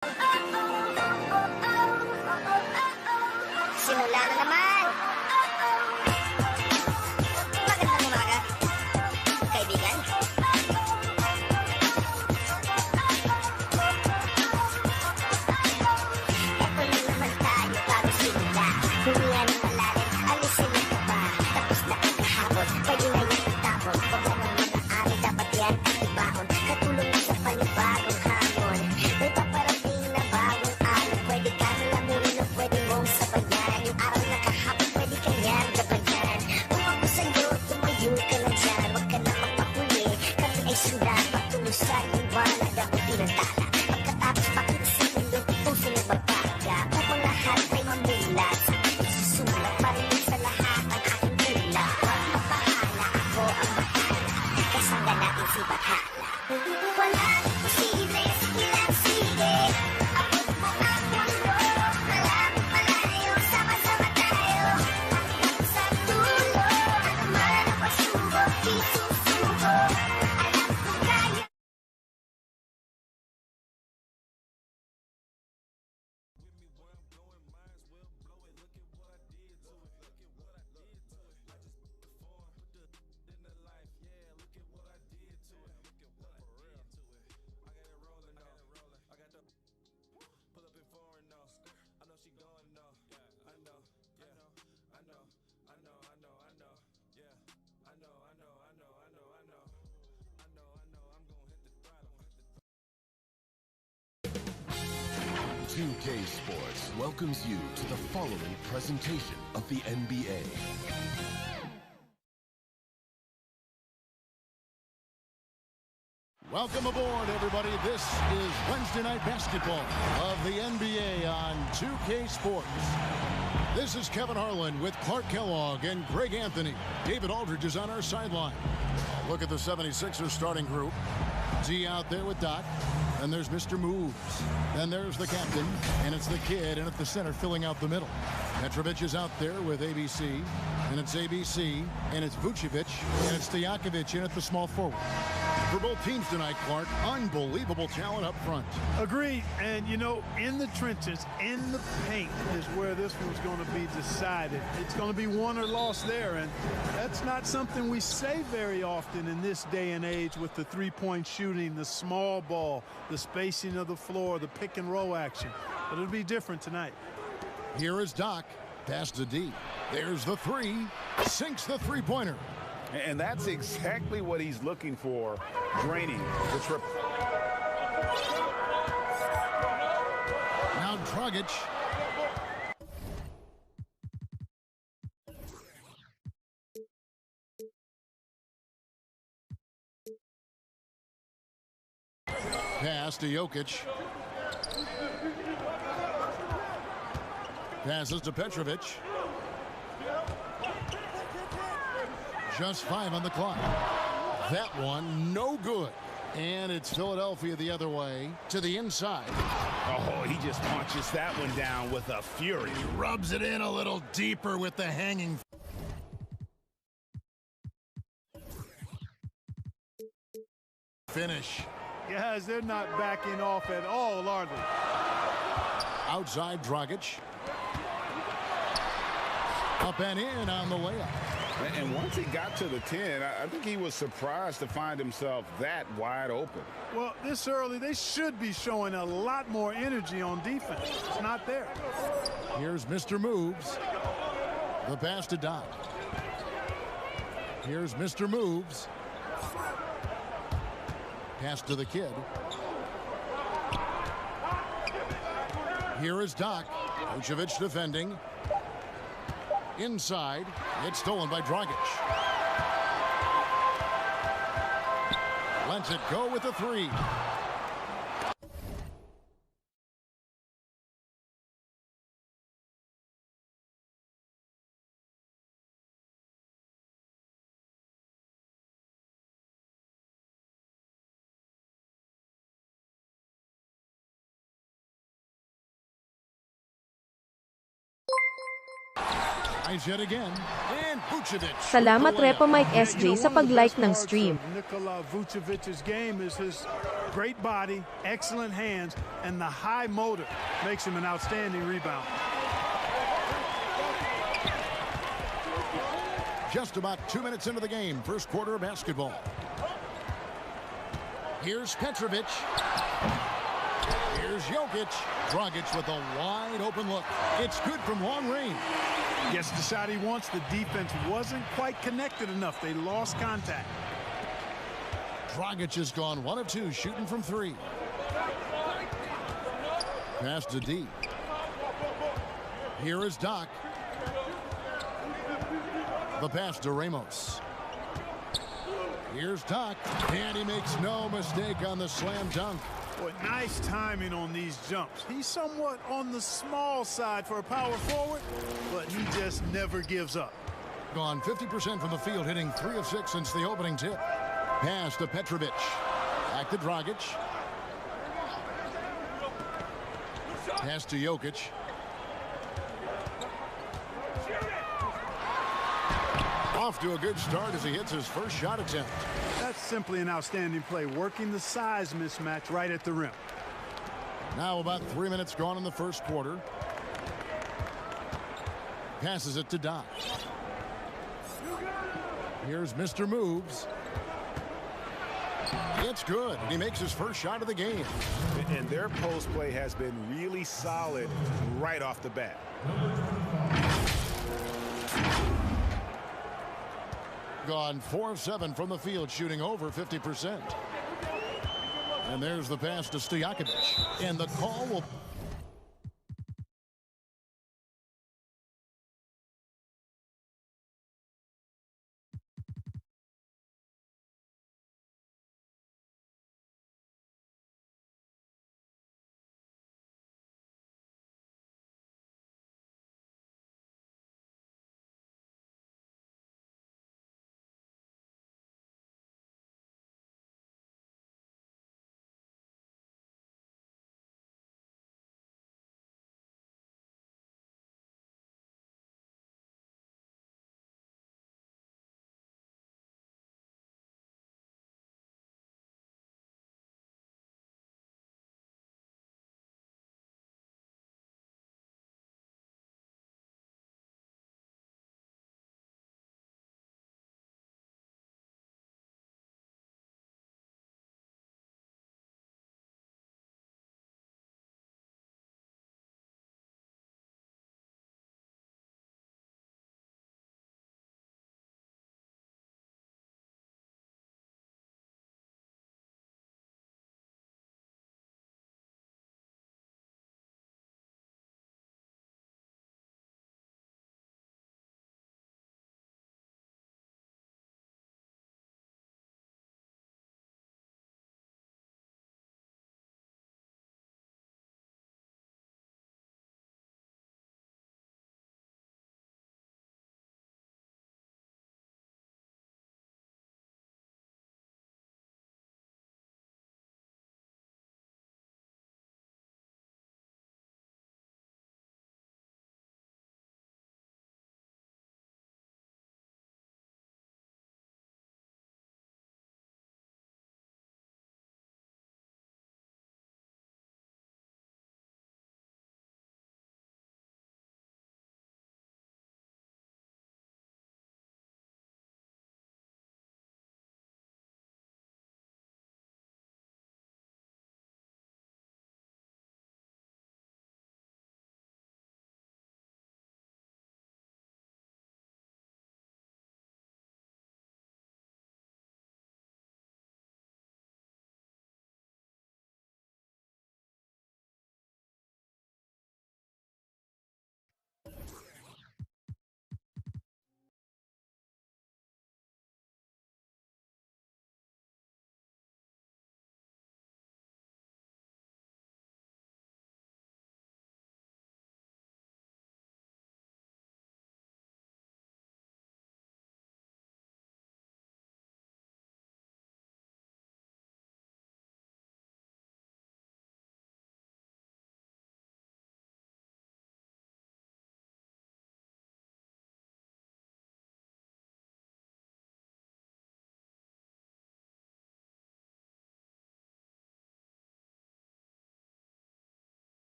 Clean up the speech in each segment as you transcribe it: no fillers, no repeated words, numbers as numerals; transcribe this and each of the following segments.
Simula na naman! Magandang umaga, kaibigan. Eto na naman tayo bago simula. Huminga ng malalim, alisin ang kaba. Tapos na ang kahapon, pwede na yung itapon. Huwag na naman ang ari, dapat yan ang ibaon. Katulong sa panibagong hamon. May paparating na bagong araw. Pwede ka na lamunin o pwede mong sabayan. Yung araw na kahapon, pwede ka yan gabayan. Kung ako sa'yo, tumayo ka lang dyan. Huwag ka na magpapuli, kami ay sunda. Patuloy sa liwanag ako tinatala. Pagkatapos pakisin yung puso na babaga. Upang lahat ay mamulat sa aking susulat. Marinig sa lahat ang aking tula. Huwag mapahala, ako ang bahala. Kasangga natin si Bakala. Wala posible, sige lang sige. Abot mo ang mundo. Malapit malayo, sama-sama tayo. Hanggang sa dulo. Ano man ang pagsubok, di susuko. Alam ko kaya. UK Sports welcomes you to the following presentation of the NBA. Welcome aboard, everybody. This is Wednesday Night Basketball of the NBA on 2K Sports. This is Kevin Harlan with Clark Kellogg and Greg Anthony. David Aldridge is on our sideline. Look at the 76ers starting group. Z out there with Doc. And there's Mr. Moves. Then there's the captain, and it's the kid, and at the center filling out the middle. Petrovic is out there with ABC, and it's ABC, and it's Vucevic, and it's Stojakovic in at the small forward. For both teams tonight, Clark, unbelievable talent up front. Agreed, and you know, in the trenches, in the paint is where this one's going to be decided. It's going to be won or lost there, and that's not something we say very often in this day and age with the three-point shooting, the small ball, the spacing of the floor, the pick and roll action. But it'll be different tonight. Here is Doc. Pass to D. There's the three. Sinks the three-pointer. And that's exactly what he's looking for, draining the triple. Now Dragic. Pass to Jokic. Passes to Petrovic. Just 5 on the clock. That one, no good. And it's Philadelphia the other way to the inside. Oh, he just punches that one down with a fury. He rubs it in a little deeper with the hanging. Finish. Guys, they're not backing off at all, are they? Outside Dragic. Up and in on the layup. And once he got to the 10, I think he was surprised to find himself that wide open. Well, this early, they should be showing a lot more energy on defense. It's not there. Here's Mr. Moves. The pass to Doc. Here's Mr. Moves. Pass to the kid. Here is Doc. Vucevic defending. Inside. It's stolen by Dragic. Lets it go with a three. Yet again, and Vucevic. Salamat Repo Mike SJ sa pag-like ng stream. Nikola Vucevic's game is his Great body, excellent hands, and the high motor makes him an outstanding rebounder. Just about 2 minutes into the game, first quarter of basketball. Here's Petrovic. Here's Jokic. Dragic with a wide open look. It's good from long range. Gets the shot he wants. The defense wasn't quite connected enough. They lost contact. Dragic has gone 1 of 2 shooting from 3. Pass to D. Here is Doc. The pass to Ramos. Here's Doc, and he makes no mistake on the slam dunk. Boy, nice timing on these jumps. He's somewhat on the small side for a power forward, but he just never gives up. Gone 50% from the field, hitting 3 of 6 since the opening tip. Pass to Petrovic. Back to Dragic. Pass to Jokic. Off to a good start as he hits his first shot attempt. That's simply an outstanding play, working the size mismatch right at the rim. Now about 3 minutes gone in the first quarter. Passes it to Doc. Here's Mr. Moves. It's good, and he makes his first shot of the game. And their post play has been really solid right off the bat. Gone 4 of 7 from the field, shooting over 50%. And there's the pass to Stojakovic. And the call will...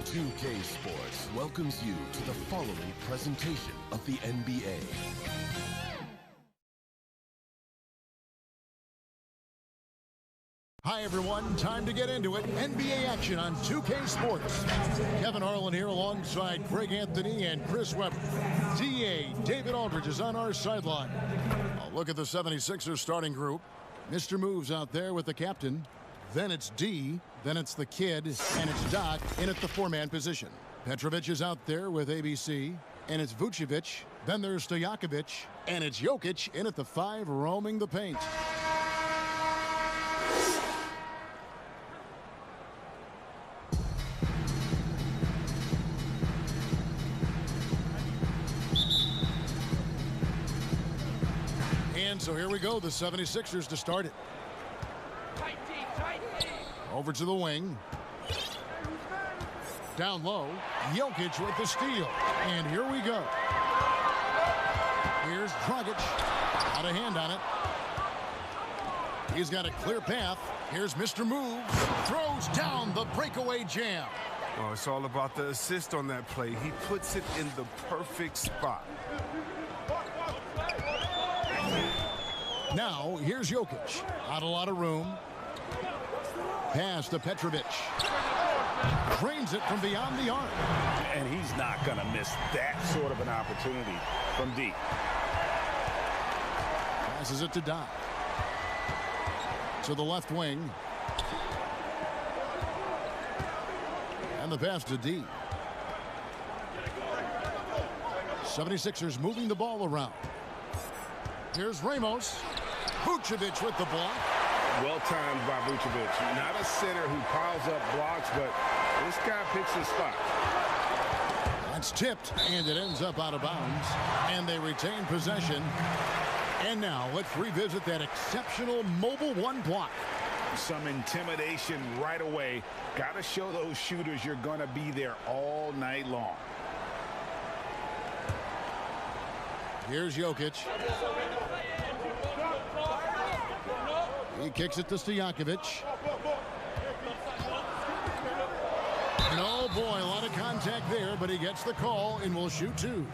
2K Sports welcomes you to the following presentation of the NBA. Hi, everyone. Time to get into it. NBA action on 2K Sports. Kevin Harlan here alongside Greg Anthony and Chris Webber. DA David Aldridge is on our sideline. A look at the 76ers starting group. Mr. Moves out there with the captain. Then it's D. Then it's the kid. And it's Doc in at the four-man position. Petrovic is out there with ABC. And it's Vucevic. Then there's Stojakovic. And it's Jokic in at the 5 roaming the paint. So here we go, the 76ers to start it. Over to the wing. Down low, Jokic with the steal. And here we go. Here's Dragic. Got a hand on it. He's got a clear path. Here's Mr. Moves. Throws down the breakaway jam. Oh, it's all about the assist on that play. He puts it in the perfect spot. Now, here's Jokic. Not a lot of room. Pass to Petrovic. Drains it from beyond the arc. And he's not going to miss that sort of an opportunity from deep. Passes it to Doc. To the left wing. And the pass to D. 76ers moving the ball around. Here's Ramos. Vucevic with the block. Well timed by Vucevic. Not a center who piles up blocks, but this guy picks his spot. That's tipped, and it ends up out of bounds. And they retain possession. And now let's revisit that exceptional mobile one block. Some intimidation right away. Got to show those shooters you're going to be there all night long. Here's Jokic. He kicks it to Stojakovic. And oh boy, a lot of contact there, but he gets the call and will shoot two.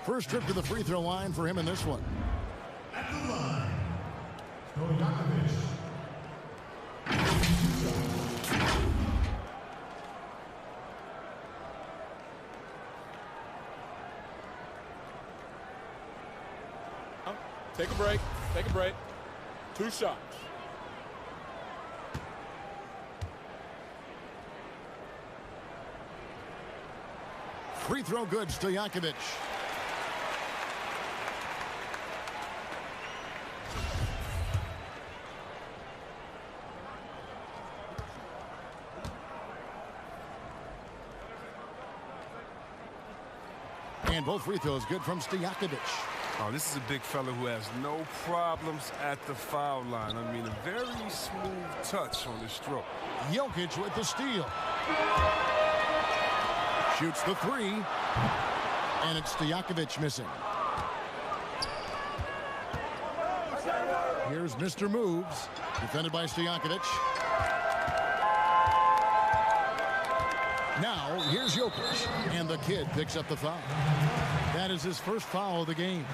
First trip to the free throw line for him in this one. At the line, Stojakovic. Take a break. Take a break. 2 shots. Free throw good, Stojakovic. And both free throws good from Stojakovic. Oh, this is a big fella who has no problems at the foul line. I mean, a very smooth touch on the stroke. Jokic with the steal. Shoots the 3. And it's Stojakovic missing. Here's Mr. Moves. Defended by Stojakovic. Now, here's Jokic. And the kid picks up the foul. That is his first foul of the game.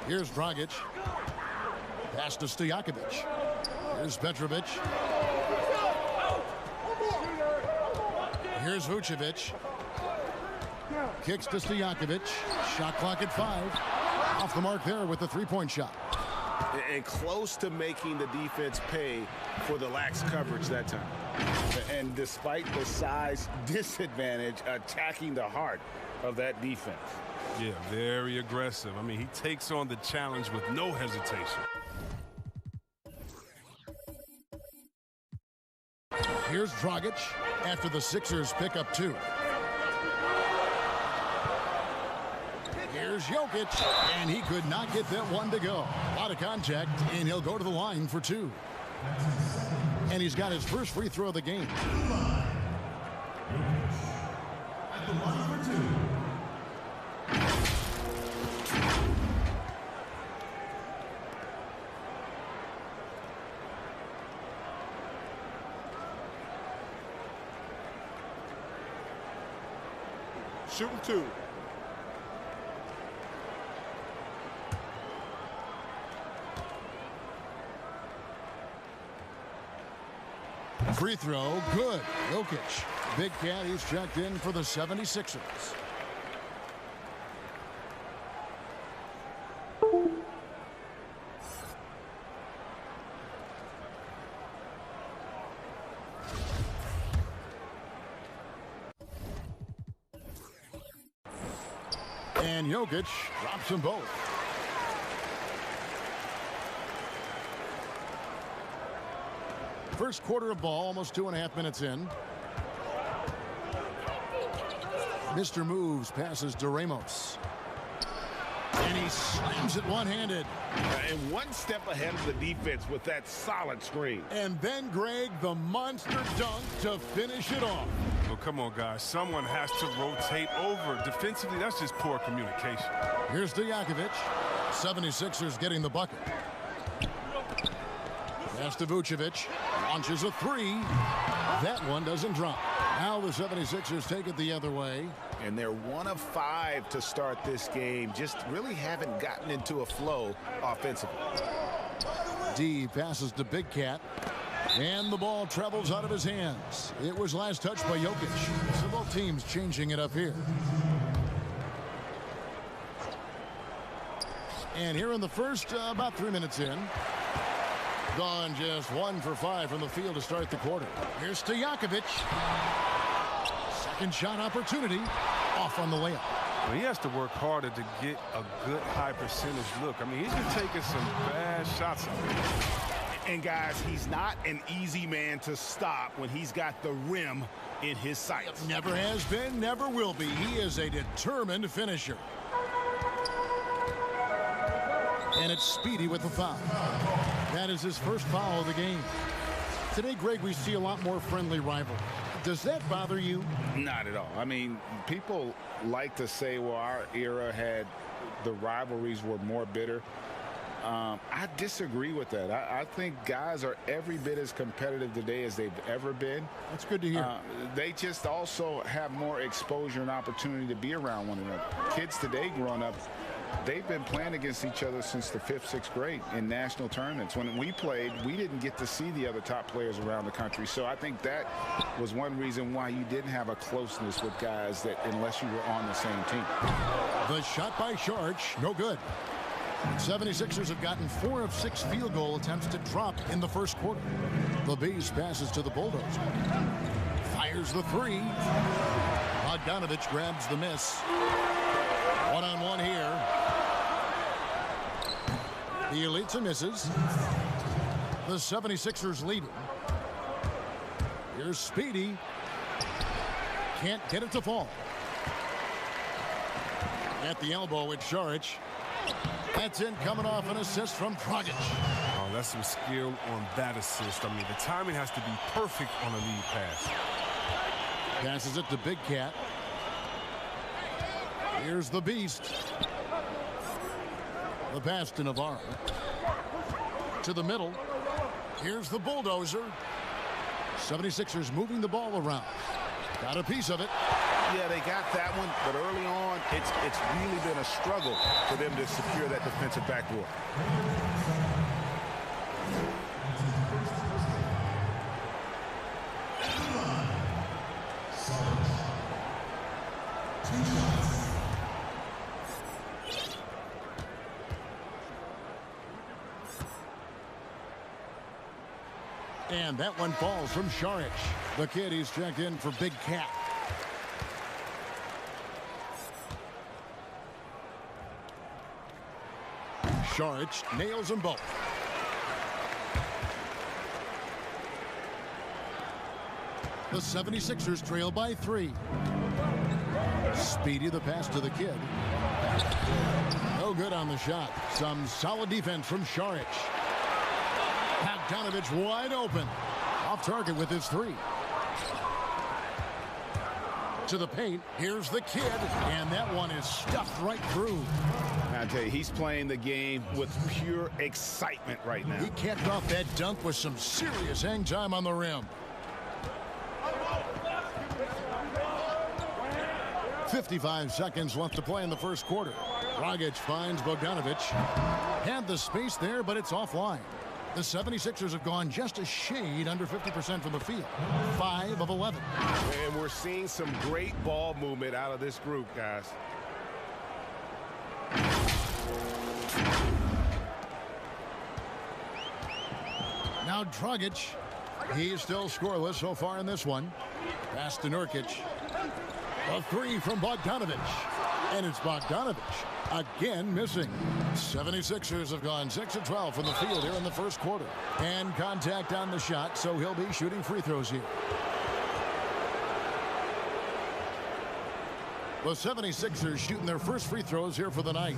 Here's Dragic. Pass to Stojakovic. Here's Petrovic. Here's Vucevic. Kicks to Stojakovic. Shot clock at 5. Off the mark there with the three-point shot. And close to making the defense pay for the lax coverage that time. And despite the size disadvantage, attacking the heart of that defense. Yeah, very aggressive. I mean, he takes on the challenge with no hesitation. Here's Dragic after the Sixers pick up 2. Here's Jokic, and he could not get that one to go. A lot of contact, and he'll go to the line for 2. And he's got his first free throw of the game. Shooting 2. Free throw, good. Jokic. Big Cat, he's checked in for the 76ers. And Jokic drops them both. First quarter of ball, almost 2.5 minutes in. Mr. Moves passes to Ramos. And he slams it one-handed. And one step ahead of the defense with that solid screen. And then, Greg, the monster dunk to finish it off. Well, come on, guys. Someone has to rotate over. Defensively, that's just poor communication. Here's Stojakovic. 76ers getting the bucket. Pass to Vucevic. Launches a three. That one doesn't drop. Now the 76ers take it the other way. And they're 1 of 5 to start this game. Just really haven't gotten into a flow offensively. D passes to Big Cat. And the ball travels out of his hands. It was last touched by Jokic. So both teams changing it up here. And here in the first, about 3 minutes in. Gone just 1 for 5 from the field to start the quarter. Here's Stojakovic. Second shot opportunity. Off on the layup. Well, he has to work harder to get a good high percentage look. I mean, he's been taking some bad shots out there. And guys, he's not an easy man to stop when he's got the rim in his sights. Never has been, never will be. He is a determined finisher. And it's Speedy with the foul. That is his first foul of the game. Today, Greg, we see a lot more friendly rivalry. Does that bother you? Not at all. I mean, people like to say, well, our era had the rivalries were more bitter. I disagree with that. I think guys are every bit as competitive today as they've ever been. That's good to hear. They just also have more exposure and opportunity to be around one another. Kids today growing up, they've been playing against each other since the 5th, 6th grade in national tournaments. When we played, we didn't get to see the other top players around the country. So I think that was one reason why you didn't have a closeness with guys that unless you were on the same team. The shot by Sharch, no good. 76ers have gotten 4 of 6 field goal attempts to drop in the first quarter. The Bees passes to the Bulldozer. Fires the three. Bogdanovich grabs the miss. One-on-one here. The Elitsa misses. The 76ers leading. Here's Speedy. Can't get it to fall. At the elbow with Sharch. That's in, coming off an assist from Dragic. Oh, that's some skill on that assist. I mean, the timing has to be perfect on a lead pass. Passes it to Big Cat. Here's the Beast. The pass to Navarro. To the middle. Here's the Bulldozer. 76ers moving the ball around. Got a piece of it. Yeah, they got that one, but early on, it's really been a struggle for them to secure that defensive backboard. And that one falls from Sharch. The kid, he's checked in for Big Cat. Sharch nails them both. The 76ers trail by 3. Speedy the pass to the kid. No good on the shot. Some solid defense from Sharch. Bogdanovich wide open. Off target with his 3. To the paint. Here's the kid. And that one is stuffed right through. I tell you, he's playing the game with pure excitement right now. He capped off that dunk with some serious hang time on the rim. 55 seconds left to play in the first quarter. Dragic finds Bogdanovic. Had the space there, but it's offline. The 76ers have gone just a shade under 50% from the field. 5 of 11. And we're seeing some great ball movement out of this group, guys. Now Dragic. He's still scoreless so far in this one. Pass to Nurkic. A three from Bogdanovic. And it's Bogdanovic again missing. 76ers have gone 6 of 12 from the field here in the first quarter. And contact on the shot, so he'll be shooting free throws here. The 76ers shooting their first free throws here for the night.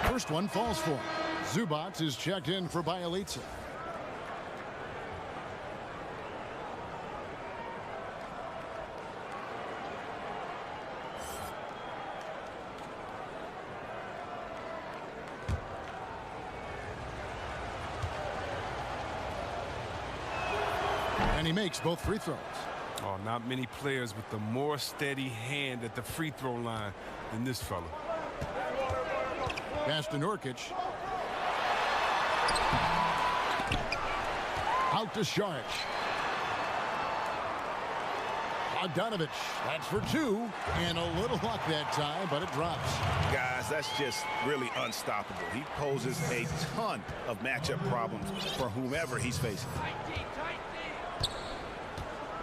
First one falls for him. Zubac is checked in for Bialica. And he makes both free throws. Oh, not many players with the more steady hand at the free throw line than this fella. Pass to Nurkic. Out to Saric. Bogdanovic. That's for 2. And a little luck that time, but it drops. Guys, that's just really unstoppable. He poses a ton of matchup problems for whomever he's facing.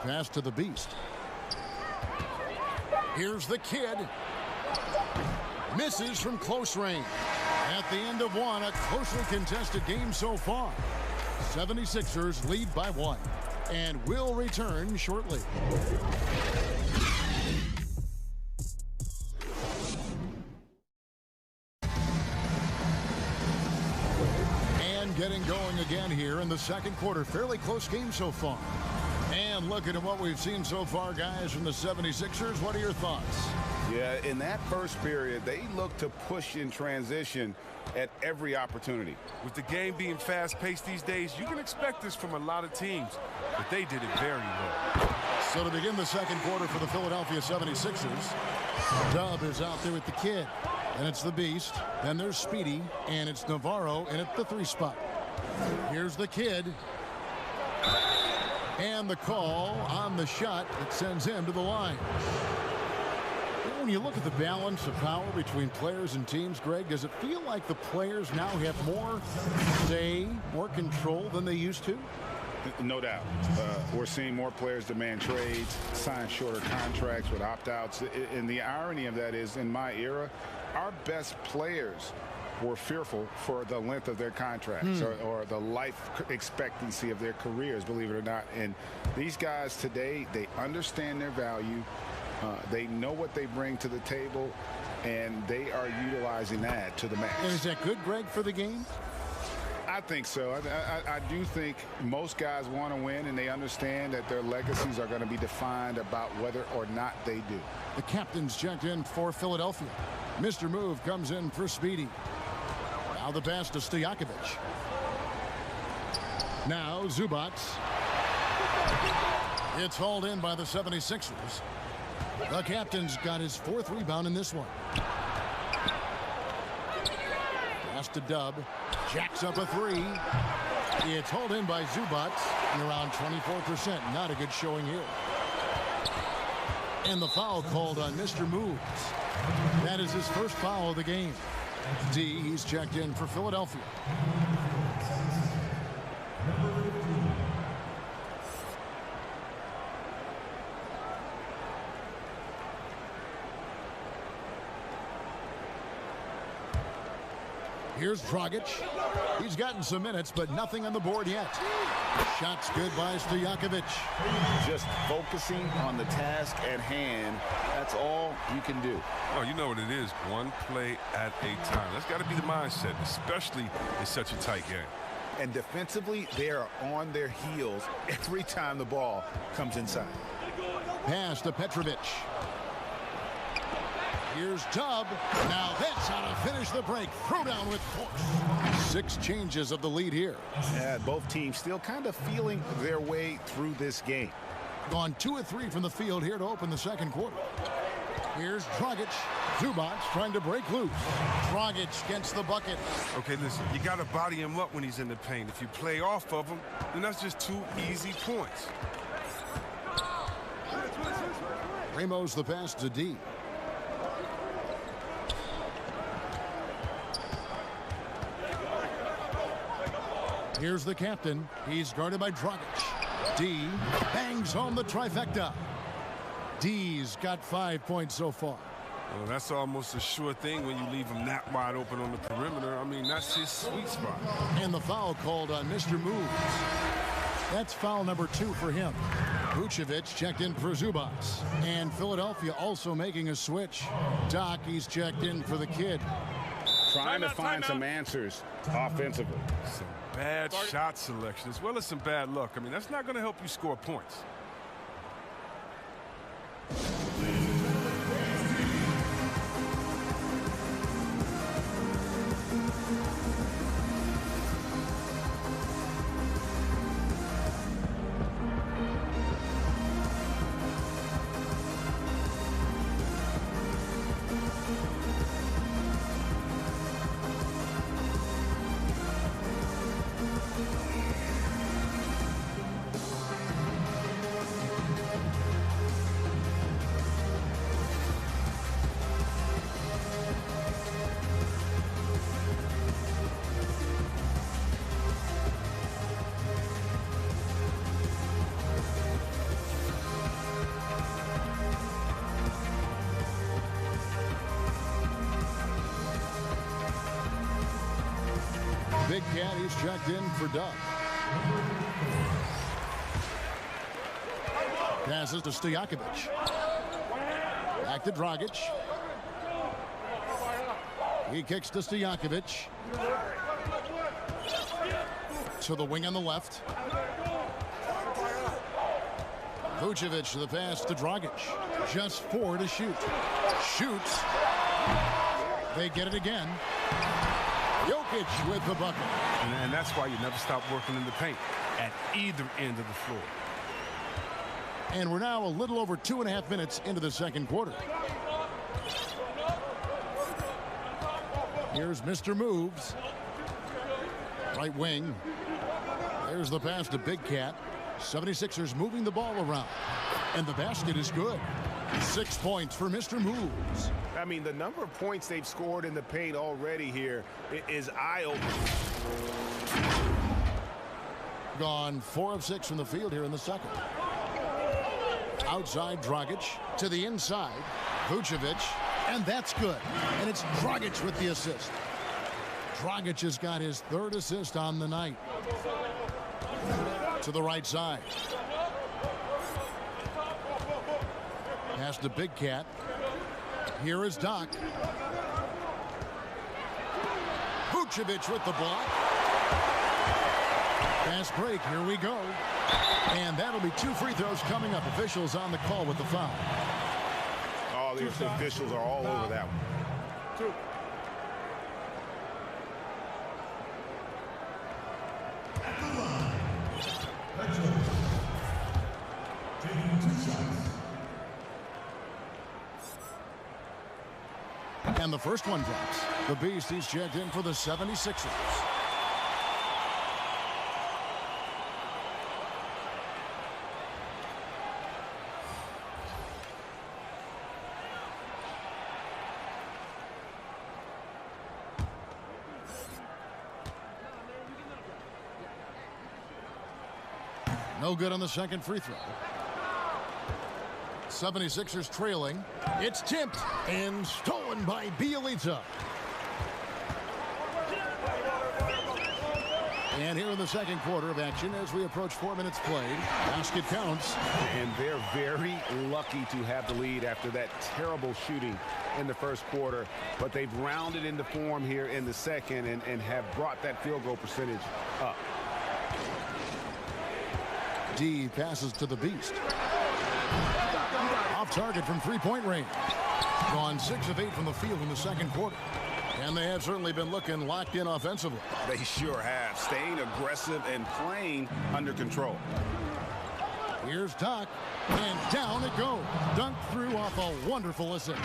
Pass to the Beast. Here's the kid. Misses from close range. At the end of one, a closely contested game so far. 76ers lead by 1 and will return shortly. And getting going again here in the second quarter. Fairly close game so far. And looking at what we've seen so far, guys, from the 76ers, what are your thoughts? Yeah, in that first period, they look to push in transition at every opportunity. With the game being fast-paced these days, you can expect this from a lot of teams, but they did it very well. So to begin the second quarter for the Philadelphia 76ers, Dub is out there with the kid. And it's the Beast. Then there's Speedy, and it's Navarro in at the 3 spot. Here's the kid. And the call on the shot that sends him to the line. When you look at the balance of power between players and teams, Greg, does it feel like the players now have more say, more control than they used to? No doubt. We're seeing more players demand trades, sign shorter contracts with opt-outs. And the irony of that is, in my era, our best players were fearful for the length of their contracts or the life expectancy of their careers, believe it or not. And these guys today, they understand their value. They know what they bring to the table, and they are utilizing that to the max. And is that good, Greg, for the game? I think so. I do think most guys want to win, and they understand that their legacies are going to be defined about whether or not they do. The captain's checked in for Philadelphia. Mr. Move comes in for Speedy. Now the pass to Stojakovic. Now Zubac. It's hauled in by the 76ers. The captain's got his 4th rebound in this one. Pass to Dub. Jacks up a 3. It's hauled in by Zubac and around 24%. Not a good showing here. And the foul called on Mr. Moves. That is his first foul of the game. D, he's checked in for Philadelphia. Here's Dragic. He's gotten some minutes, but nothing on the board yet. Shot's good by Stojakovic. Just focusing on the task at hand, that's all you can do. Oh, you know what it is. One play at a time. That's got to be the mindset, especially in such a tight game. And defensively, they are on their heels every time the ball comes inside. Pass to Petrovic. Here's Tubb. Now that's how to finish the break. Throw down with force. 6 changes of the lead here. Yeah, both teams still kind of feeling their way through this game. Gone 2 of 3 from the field here to open the second quarter. Here's Dragic. Zubac trying to break loose. Dragic gets the bucket. Okay, listen, you got to body him up when he's in the paint. If you play off of him, then that's just 2 easy points. Ramos the pass to D. Here's the captain. He's guarded by Dragic. D bangs home the trifecta. D's got 5 points so far. Well, that's almost a sure thing when you leave him that wide open on the perimeter. I mean, that's his sweet spot. And the foul called on Mr. Moves. That's foul number 2 for him. Vucevic checked in for Zubac. And Philadelphia also making a switch. Doc, he's checked in for the kid. Trying to find some answers offensively. Some bad shot selection as well as some bad luck. I mean, that's not going to help you score points. Big Cat, he's checked in for Doug. Passes to Stojakovic. Back to Dragic. He kicks to Stojakovic. To the wing on the left. Vucevic, the pass to Dragic. Just 4 to shoot. Shoots. They get it again. Jokic with the bucket. And that's why you never stop working in the paint at either end of the floor. And we're now a little over 2.5 minutes into the second quarter. Here's Mr. Moves. Right wing. There's the pass to Big Cat. 76ers moving the ball around. And the basket is good. 6 points for Mr. Moves. I mean, the number of points they've scored in the paint already here is eye-opening. Gone 4 of 6 from the field here in the second. Outside Dragic to the inside. Vucevic, and that's good. And it's Dragic with the assist. Dragic has got his 3rd assist on the night. To the right side. Pass to Big Cat. Here is Doc. Vucevic with the block. Fast break. Here we go. And that'll be 2 free throws coming up. Officials on the call with the foul. Oh, the officials are all over that one. 2. At the line, Petrovic. Taking 2 shots. And the first one drops. The Beast, he's checked in for the 76ers. No good on the second free throw. 76ers trailing. It's tipped and stolen by Bielitsa. And here in the second quarter of action as we approach 4 minutes played. Basket counts. And they're very lucky to have the lead after that terrible shooting in the first quarter. But they've rounded into form here in the second and have brought that field goal percentage up. D passes to the Beast. Off target from three-point range. Gone 6 of 8 from the field in the second quarter. And they have certainly been looking locked in offensively. They sure have, staying aggressive and playing under control. Here's Doc, and down it goes. Dunked through off a wonderful assist.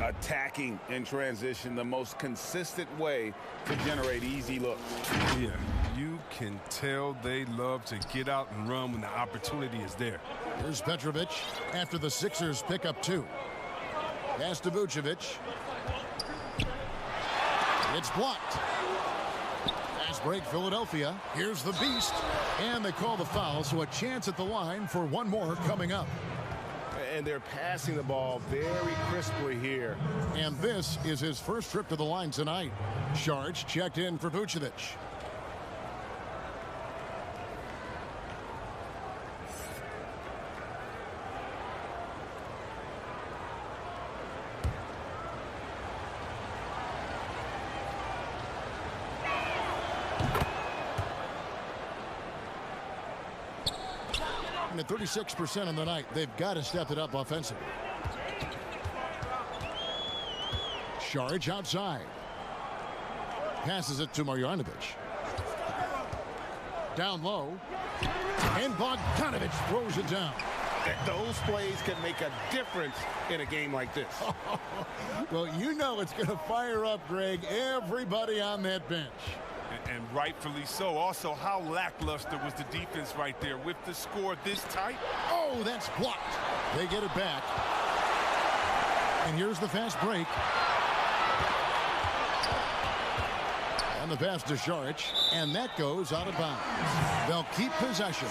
Attacking in transition, the most consistent way to generate easy looks. Yeah, you can tell they love to get out and run when the opportunity is there. Here's Petrovic after the Sixers pick up 2. Pass to Vucevic. It's blocked. Fast break, Philadelphia. Here's the Beast. And they call the foul, so a chance at the line for one more coming up. And they're passing the ball very crisply here. And this is his first trip to the line tonight. Sharge checked in for Vucevic. At 36% on the night, they've got to step it up offensively. Sharge outside. Passes it to Marjanovic. Down low. And Bogdanovic throws it down. Those plays can make a difference in a game like this. Well, you know it's going to fire up, Greg, everybody on that bench. And rightfully so. Also, how lackluster was the defense right there with the score this tight? Oh, that's blocked. They get it back. And here's the fast break. And the pass to Saric. And that goes out of bounds. They'll keep possession.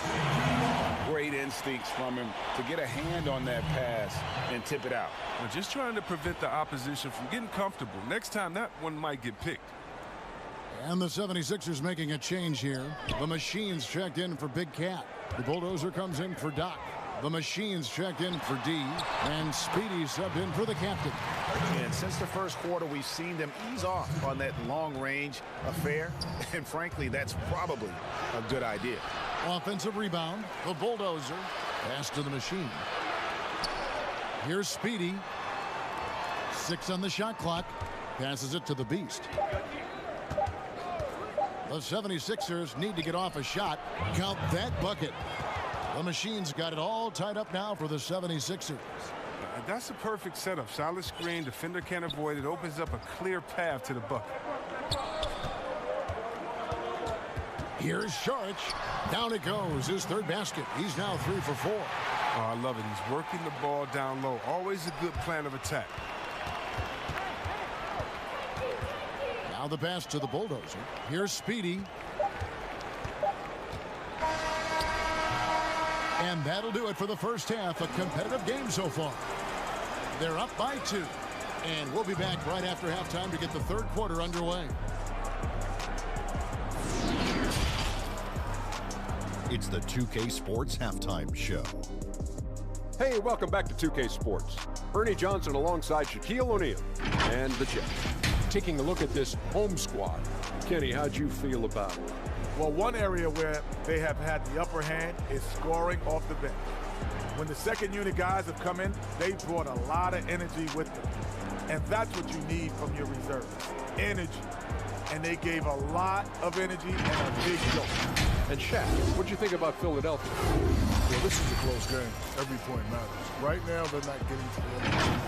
Great instincts from him to get a hand on that pass and tip it out. We're just trying to prevent the opposition from getting comfortable. Next time, that one might get picked. And the 76ers making a change here. The Machines checked in for Big Cat. The Bulldozer comes in for Doc. The Machines checked in for D. And Speedy subbed in for the captain. And since the first quarter, we've seen them ease off on that long-range affair. And frankly, that's probably a good idea. Offensive rebound. The Bulldozer. Pass to the Machine. Here's Speedy. 6 on the shot clock. Passes it to the Beast. The 76ers need to get off a shot. Count that bucket. The Machines got it all tied up now for the 76ers. That's a perfect setup. Solid screen. Defender can't avoid it. Opens up a clear path to the bucket. Here's Saric. Down it goes. His third basket. He's now 3 for 4. Oh, I love it. He's working the ball down low. Always a good plan of attack. Now the pass to the Bulldozer. Here's Speedy. And that'll do it for the first half. A competitive game so far. They're up by 2. And we'll be back right after halftime to get the third quarter underway. It's the 2K Sports Halftime Show. Hey, welcome back to 2K Sports. Ernie Johnson alongside Shaquille O'Neal and the Jets. Taking a look at this home squad. Kenny, how'd you feel about it? Well, one area where they have had the upper hand is scoring off the bench. When the second unit guys have come in, they brought a lot of energy with them. And that's what you need from your reserves, energy. And they gave a lot of energy and a big jolt. And Shaq, what'd you think about Philadelphia? Well, this is a close game. Every point matters. Right now, they're not getting to the end.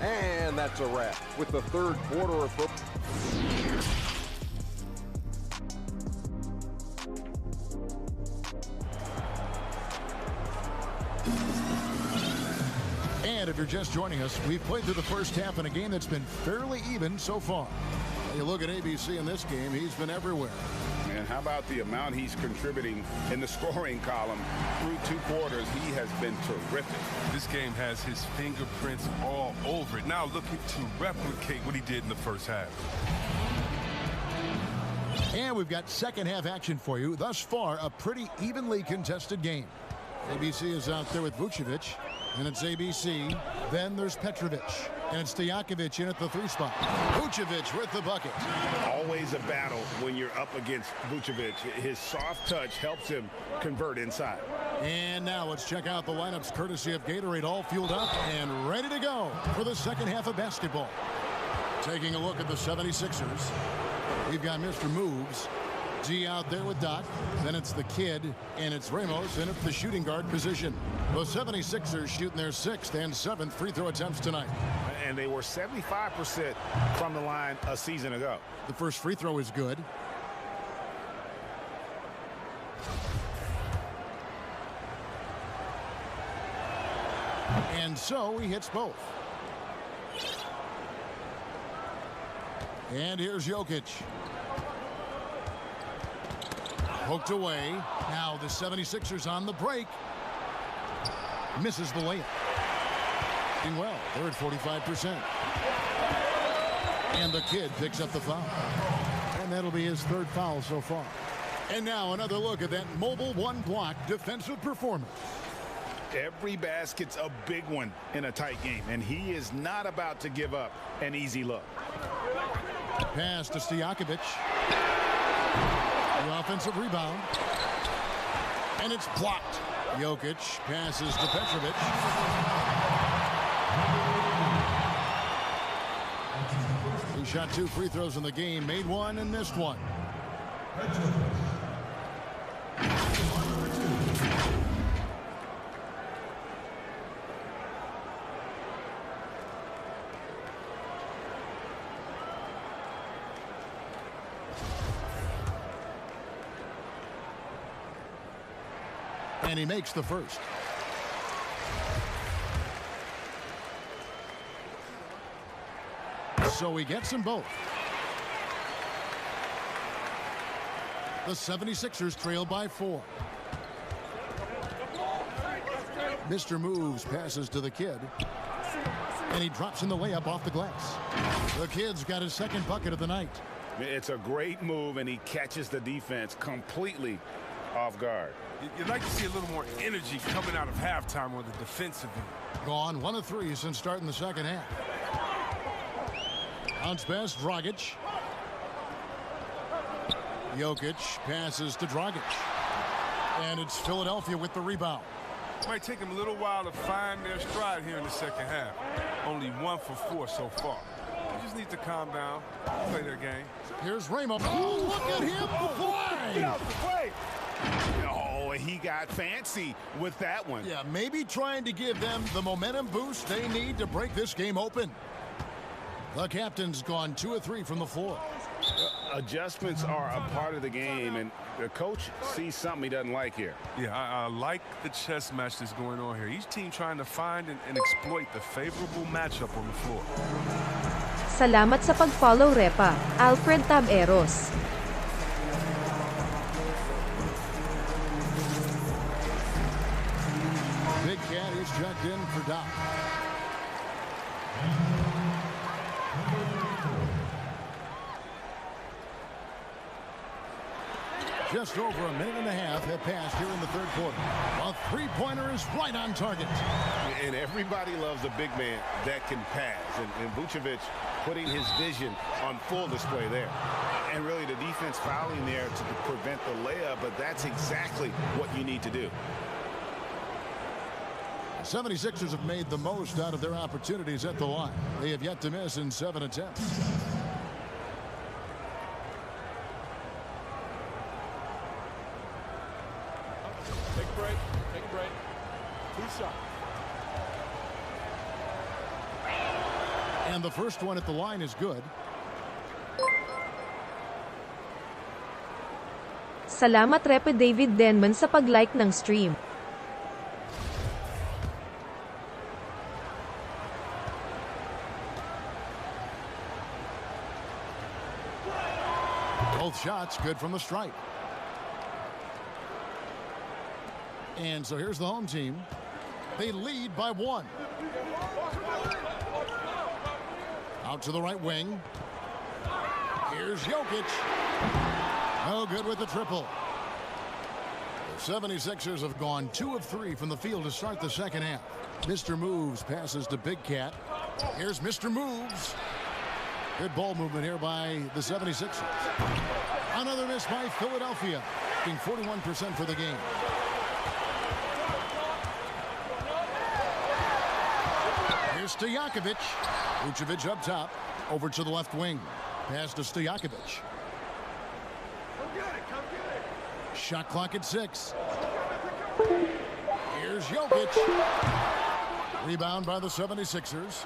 And that's a wrap with the third quarter of football. And if you're just joining us, we've played through the first half in a game that's been fairly even so far. You look at ABC in this game, he's been everywhere. And how about the amount he's contributing in the scoring column through 2 quarters? He has been terrific. This game has his fingerprints all over it. Now looking to replicate what he did in the first half. And we've got second half action for you. Thus far, a pretty evenly contested game. ABC is out there with Vucevic. And it's ABC. Then there's Petrovic. And it's Stojakovic in at the 3 spot. Vucevic with the bucket. Always a battle when you're up against Vucevic. His soft touch helps him convert inside. And now let's check out the lineups courtesy of Gatorade, all fueled up and ready to go for the second half of basketball. Taking a look at the 76ers. We've got Mr. Moves. G out there with Doc. Then it's the kid, and it's Ramos, and it's the shooting guard position. The 76ers shooting their 6th and 7th free throw attempts tonight. And they were 75% from the line a season ago. The first free throw is good. And so he hits both. And here's Jokic. Poked away. Now the 76ers on the break. Misses the layup. Doing well. They're at 45%. And the kid picks up the foul. And that'll be his 3rd foul so far. And now another look at that mobile one-block defensive performance. Every basket's a big one in a tight game, and he is not about to give up an easy look. Pass to Stojakovic. The offensive rebound. And it's blocked. Jokic passes to Petrovic. He shot 2 free throws in the game, made 1 and missed 1. And he makes the first. So he gets them both. The 76ers trail by 4. Mr. Moves passes to the kid. And he drops in the layup off the glass. The kid's got his 2nd bucket of the night. It's a great move, and he catches the defense completely off guard. You'd like to see a little more energy coming out of halftime on the defensive end. Gone 1 of 3 since starting the second half. Bounce pass, Dragic. Jokic passes to Dragic. And it's Philadelphia with the rebound. Might take them a little while to find their stride here in the second half. Only 1 for 4 so far. They just need to calm down, play their game. Here's Ramos. Oh, look at him fly! Get out the play! Oh, he got fancy with that one. Yeah, maybe trying to give them the momentum boost they need to break this game open. The captain's gone 2 of 3 from the floor. Adjustments are a part of the game, and the coach sees something he doesn't like here. Yeah, I like the chess match that's going on here. Each team trying to find and exploit the favorable matchup on the floor. Salamat sa pag-follow, Repa. Alfred Taberos. Big Cat is checked in for Doc. Just over a minute and a half have passed here in the 3rd quarter. A 3-pointer is right on target. And everybody loves a big man that can pass. And Vucevic putting his vision on full display there. And really the defense fouling there to prevent the layup, but that's exactly what you need to do. The 76ers have made the most out of their opportunities at the line. They have yet to miss in 7 attempts. Take a break. Take a break. 2 shots. And the first one at the line is good. Salamat Repe David Denman sa pag-like ng stream. Both shots good from the stripe. And so here's the home team. They lead by 1. Out to the right wing. Here's Jokic. No good with the triple. The 76ers have gone 2 of 3 from the field to start the second half. Mr. Moves passes to Big Cat. Here's Mr. Moves. Good ball movement here by the 76ers. Another miss by Philadelphia, being 41% for the game. Here's Stojakovic. Vucevic up top, over to the left wing. Pass to Stojakovic. Shot clock at 6. Here's Jokic. Rebound by the 76ers.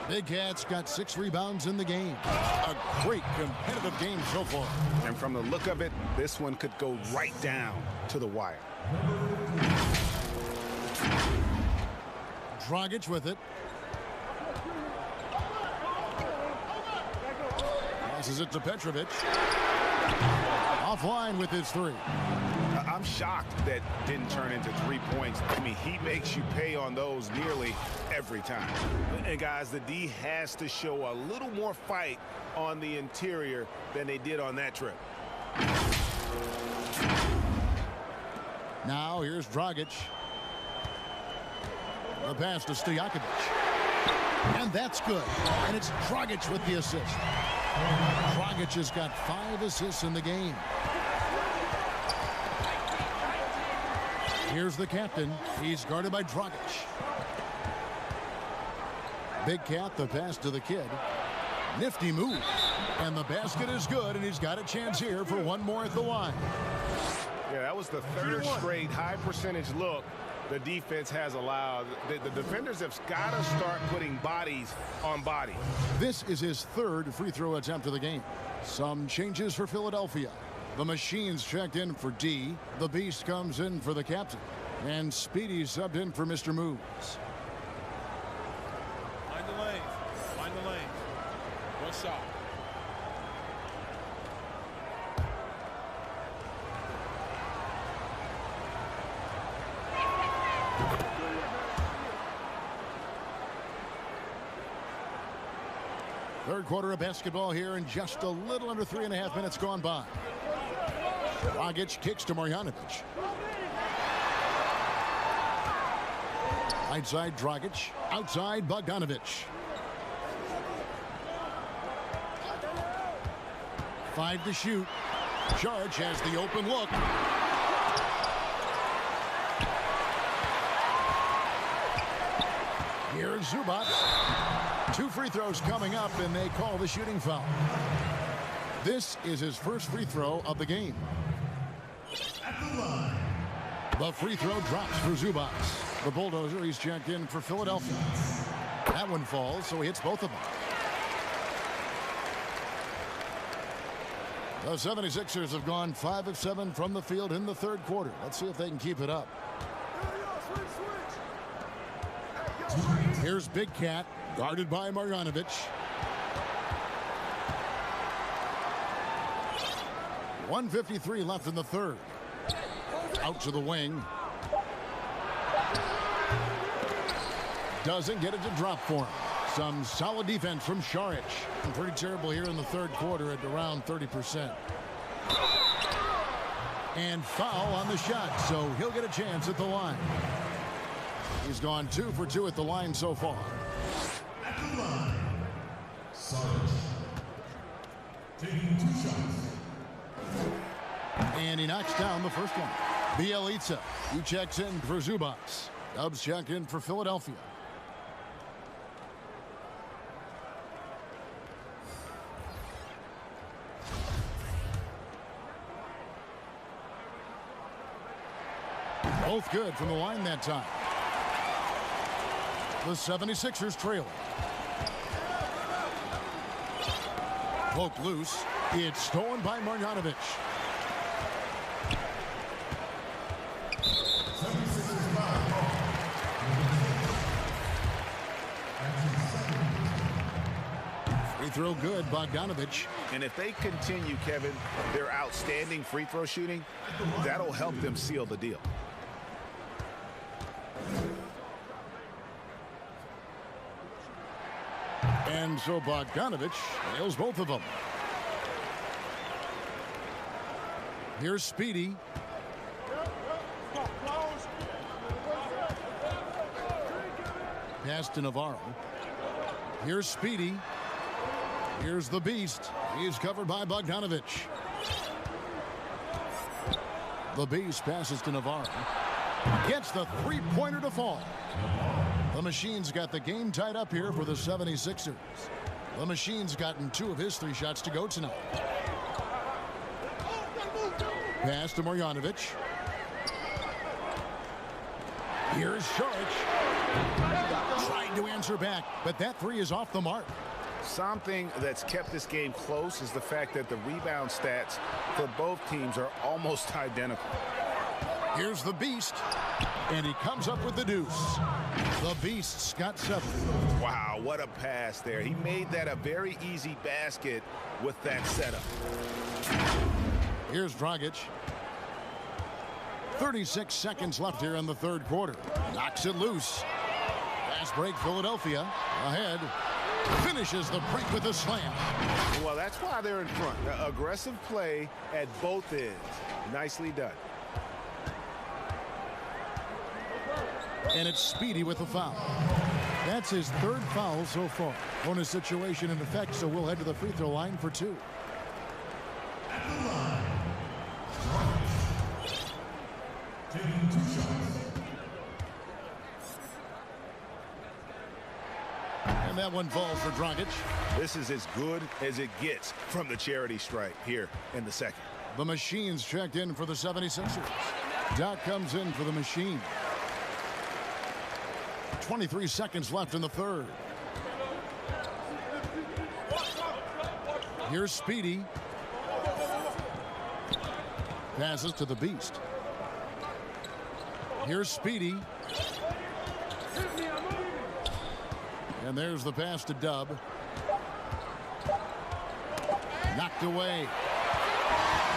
Big Cat's got 6 rebounds in the game. A great competitive game so far. And from the look of it, this one could go right down to the wire. Dragic with it. Passes it to Petrovic. Offline with his 3. I'm shocked that didn't turn into 3 points. I mean, he makes you pay on those nearly every time. And guys, the D has to show a little more fight on the interior than they did on that trip. Now here's Dragic. The pass to Stojakovic. And that's good. And it's Dragic with the assist. Dragic has got 5 assists in the game. Here's the captain. He's guarded by Dragic. Big Cat, the pass to the kid. Nifty move. And the basket is good, and he's got a chance here for one more at the line. Yeah, that was the 3rd straight high percentage look the defense has allowed. The defenders have got to start putting bodies on bodies. This is his 3rd free throw attempt of the game. Some changes for Philadelphia. The Machines checked in for D. The Beast comes in for the captain. And Speedy subbed in for Mr. Moves. Find the lanes. Find the lanes. One shot. Third quarter of basketball here, and just a little under 3.5 minutes gone by. Dragic kicks to Marjanovic. Right side Dragic, outside Bogdanovic. 5 to shoot. Saric has the open look. Here's Zubac. 2 free throws coming up, and they call the shooting foul. This is his first free throw of the game. The free throw drops for Zubac. The Bulldozer, he's checked in for Philadelphia. That one falls, so he hits both of them. The 76ers have gone 5 of 7 from the field in the third quarter. Let's see if they can keep it up. Here's Big Cat, guarded by Marjanovic. .153 left in the third. Out to the wing. Doesn't get it to drop for him. Some solid defense from Saric. Pretty terrible here in the third quarter at around 30%. And foul on the shot, so he'll get a chance at the line. He's gone 2 for 2 at the line so far. At the line, Saric taking 2 shots. And he knocks down the first one. Bjelica, he checks in for Zubac. Dubs check in for Philadelphia. Both good from the line that time. The 76ers trail. Poked loose. It's stolen by Marjanovic. Free throw good, Bogdanovic. And if they continue, Kevin, their outstanding free throw shooting, that'll help them seal the deal. And so Bogdanovic nails both of them. Here's Speedy. Pass to Navarro. Here's Speedy. Here's the Beast. He's covered by Bogdanovic. The Beast passes to Navarro. Gets the three-pointer to fall. The Machine's got the game tied up here for the 76ers. The Machine's gotten 2 of his 3 shots to go tonight. Pass to Marjanovic. Here's Saric. Trying to answer back, but that 3 is off the mark. Something that's kept this game close is the fact that the rebound stats for both teams are almost identical. Here's the Beast, and he comes up with the deuce. The Beast's got 7. Wow, what a pass there. He made that a very easy basket with that setup. Here's Dragic. 36 seconds left here in the third quarter. Knocks it loose. Fast break, Philadelphia. Ahead. Finishes the break with a slam. Well, that's why they're in front. Aggressive play at both ends. Nicely done. And it's Speedy with the foul. That's his 3rd foul so far. Bonus situation in effect, so we'll head to the free throw line for 2. At the line, taking 2 shots. And that one falls for Dragic. This is as good as it gets from the charity stripe here in the second. The Machine's checked in for the 76ers. Doc comes in for the Machine. 23 seconds left in the third. Here's Speedy. Passes to the Beast. Here's Speedy. And there's the pass to Dub. Knocked away.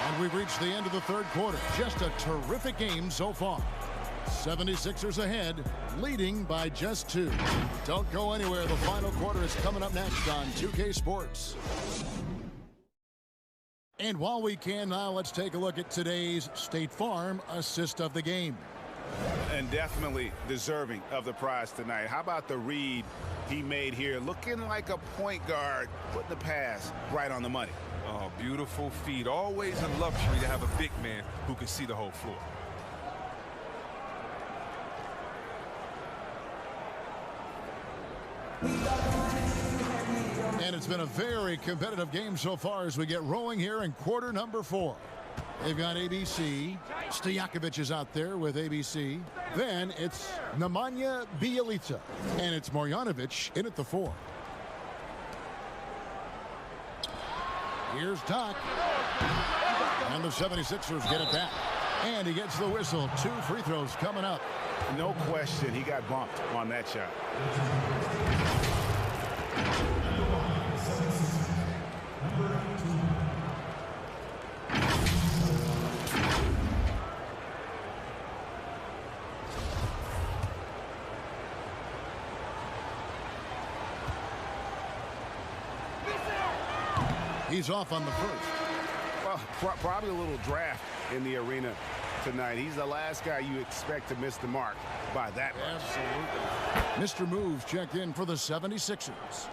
And we've reached the end of the third quarter. Just a terrific game so far. 76ers ahead, leading by just 2. Don't go anywhere. The final quarter is coming up next on 2K Sports. And while we can now, let's take a look at today's State Farm assist of the game. And definitely deserving of the prize tonight. How about the read he made here? Looking like a point guard, put the pass right on the money. Oh, beautiful feed. Always a luxury to have a big man who can see the whole floor. And it's been a very competitive game so far as we get rolling here in quarter number 4. They've got ABC. Stojakovic is out there with ABC. Then it's Nemanja Bjelica. And it's Marjanovic in at the 4. Here's Doc. And the 76ers get it back. And he gets the whistle. 2 free throws coming up. No question, he got bumped on that shot. He's off on the first. Well, probably a little draft in the arena tonight. He's the last guy you expect to miss the mark by that much. Absolutely. Mr. Moves checked in for the 76ers.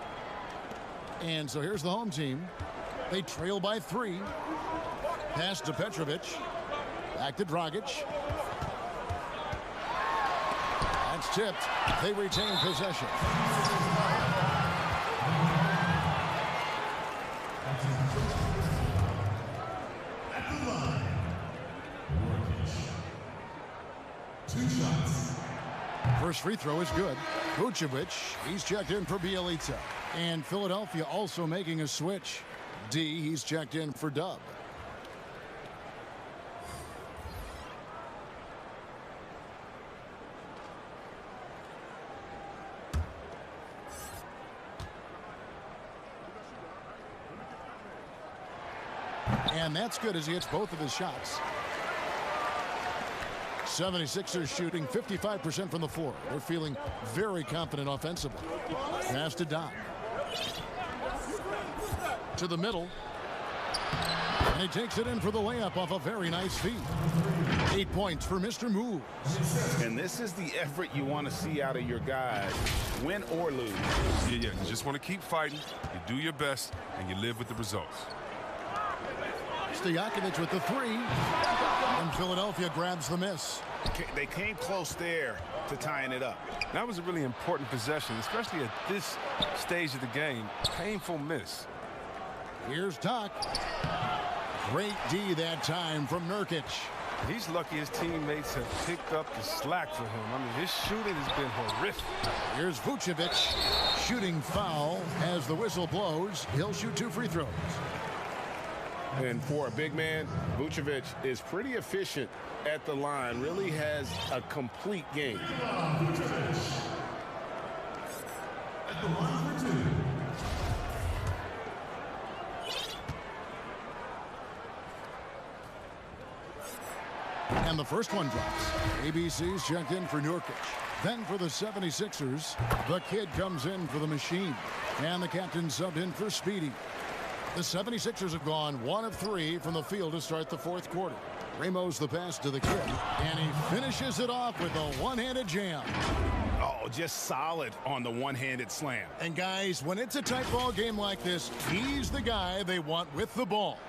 And so here's the home team. They trail by 3. Pass to Petrovic. Back to Dragic. That's tipped. They retain possession. At the line, 2 shots. First free throw is good. Vucevic, he's checked in for Bjelica. And Philadelphia also making a switch. D, he's checked in for Dub. And that's good as he hits both of his shots. 76ers shooting 55% from the floor. They're feeling very confident offensively. Pass to Doc. To the middle. And he takes it in for the layup off a very nice feed. 8 points for Mr. Moves. And this is the effort you want to see out of your guys, win or lose. Yeah, you just want to keep fighting, you do your best, and you live with the results. Stojakovic with the three. And Philadelphia grabs the miss. They came close there to tying it up. That was a really important possession, especially at this stage of the game. Painful miss. Here's Doc. Great D that time from Nurkic. He's lucky his teammates have picked up the slack for him. I mean, his shooting has been horrific. Here's Vucevic. Shooting foul as the whistle blows. He'll shoot 2 free throws. And for a big man, Vucevic is pretty efficient at the line. Really has a complete game. At the line for 2. And the first one drops. ABC's checked in for Nurkic. Then for the 76ers, the kid comes in for the machine. And the captain subbed in for Speedy. The 76ers have gone 1 of 3 from the field to start the fourth quarter. Ramos the pass to the kid. And he finishes it off with a one-handed jam. Oh, just solid on the one-handed slam. And guys, when it's a tight ball game like this, he's the guy they want with the ball.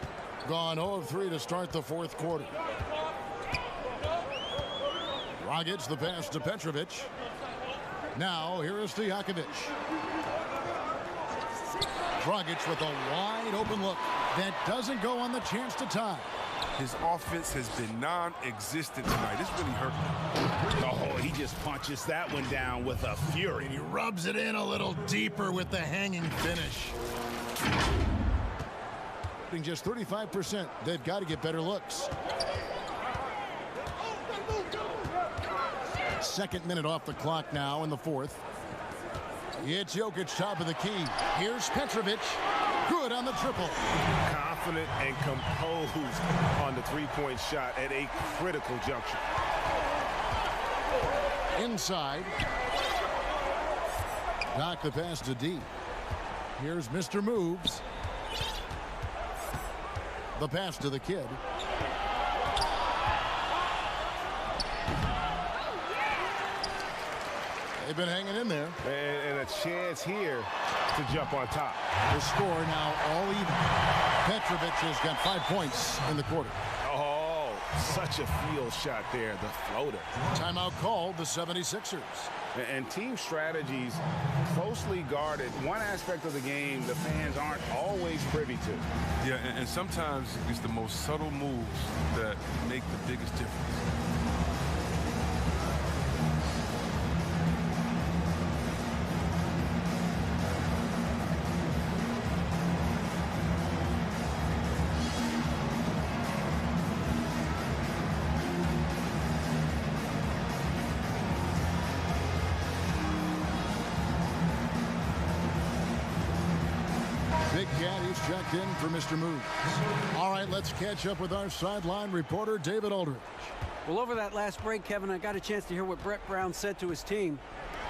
Gone 0 of 3 to start the fourth quarter. Dragic the pass to Petrovic. Now here is Stojakovic. Dragic with a wide open look that doesn't go on the chance to tie. His offense has been non-existent tonight. This really hurt him. Oh, he just punches that one down with a fury. And he rubs it in a little deeper with the hanging finish. Just 35%. They've got to get better looks. Second minute off the clock now in the fourth. It's Jokic top of the key. Here's Petrovic. Good on the triple. Confident and composed on the three-point shot at a critical juncture. Inside. Knock the pass to D. Here's Mr. Moves. The pass to the kid. They've been hanging in there. And a chance here to jump on top. The score now all even. Petrovic has got 5 points in the quarter. Oh, such a field shot there, the floater. Timeout called the 76ers. And team strategies closely guarded. One aspect of the game the fans aren't always privy to. Yeah, and sometimes it's the most subtle moves that make the biggest difference. Checked in for Mr. Moves. All right, let's catch up with our sideline reporter, David Aldridge. Well, over that last break, Kevin, I got a chance to hear what Brett Brown said to his team.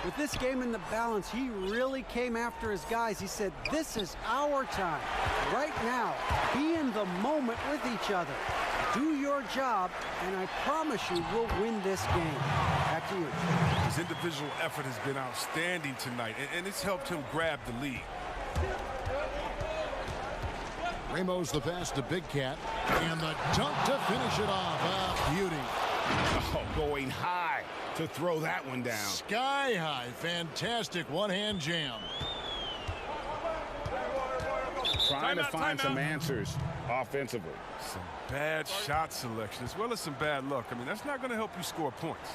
With this game in the balance, he really came after his guys. He said, this is our time. Right now, be in the moment with each other. Do your job, and I promise you we'll win this game. Back to you. His individual effort has been outstanding tonight, and it's helped him grab the lead. Ramos the pass to Big Cat. And the dunk to finish it off. A beauty. Oh, going high to throw that one down. Sky high. Fantastic one-hand jam. Trying to find some answers offensively. Some bad shot selection as well as some bad luck. I mean, that's not going to help you score points.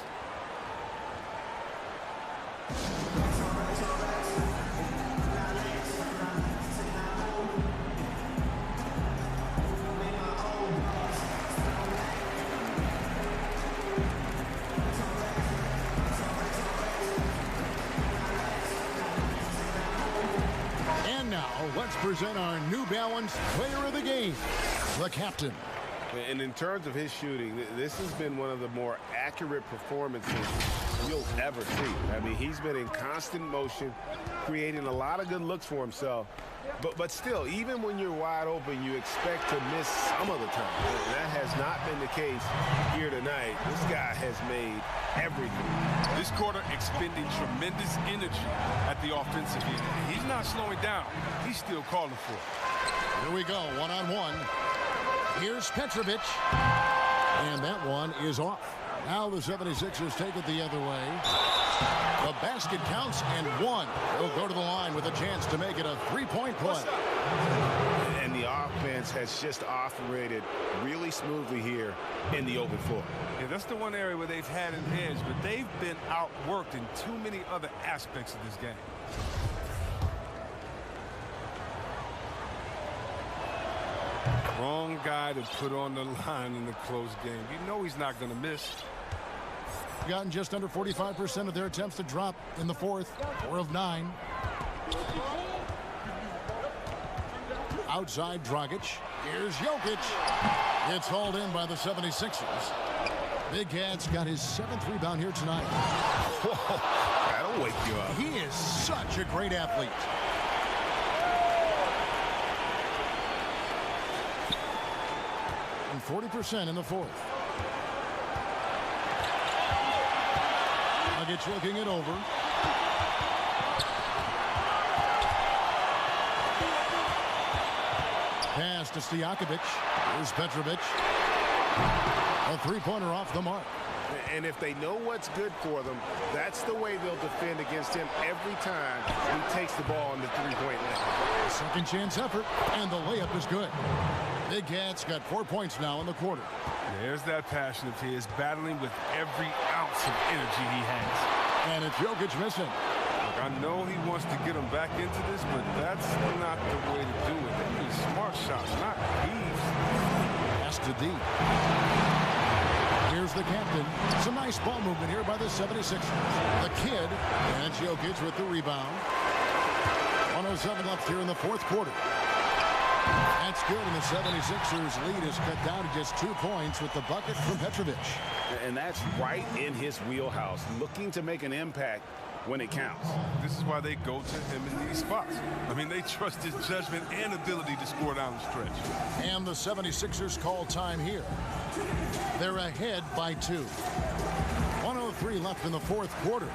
Let's present our New Balance player of the game, the captain. And in terms of his shooting, this has been one of the more accurate performances you'll ever see. I mean, he's been in constant motion, creating a lot of good looks for himself. But still, even when you're wide open, you expect to miss some of the time. And that has not been the case here tonight. This guy has made everything. This quarter expending tremendous energy at the offensive end. He's not slowing down. He's still calling for it. Here we go, one-on-one. Here's Petrovic. And that one is off. Now the 76ers take it the other way. The basket counts and one. They'll go to the line with a chance to make it a three-point play. And the offense has just operated really smoothly here in the open floor. Yeah, that's the one area where they've had an edge, but they've been outworked in too many other aspects of this game. Wrong guy to put on the line in the close game. You know he's not going to miss. Gotten just under 45% of their attempts to drop in the fourth. 4 of 9. Outside Dragic. Here's Jokic. It's hauled in by the 76ers. Big Cat's got his 7th rebound here tonight. Whoa, that'll wake you up. He is such a great athlete. And 40% in the fourth. Dragic looking it over. Pass to Stojakovic. Here's Petrovic. A three-pointer off the mark. And if they know what's good for them, that's the way they'll defend against him every time he takes the ball on the three-point line. Second chance effort, and the layup is good. Big Cat's got 4 points now in the quarter. There's that passion of his, battling with every ounce of energy he has. And it's Jokic missing. Look, I know he wants to get him back into this, but that's not the way to do it. They need smart shots, not heaves. Pass to D. Here's the captain. Some nice ball movement here by the 76ers. The kid, and Jokic with the rebound. 107 left here in the fourth quarter. That's good, and the 76ers lead is cut down to just 2 points with the bucket from Petrovic. And that's right in his wheelhouse, looking to make an impact when it counts. This is why they go to him in these spots. I mean, they trust his judgment and ability to score down the stretch. And the 76ers call time here. They're ahead by 2. 103 left in the fourth quarter.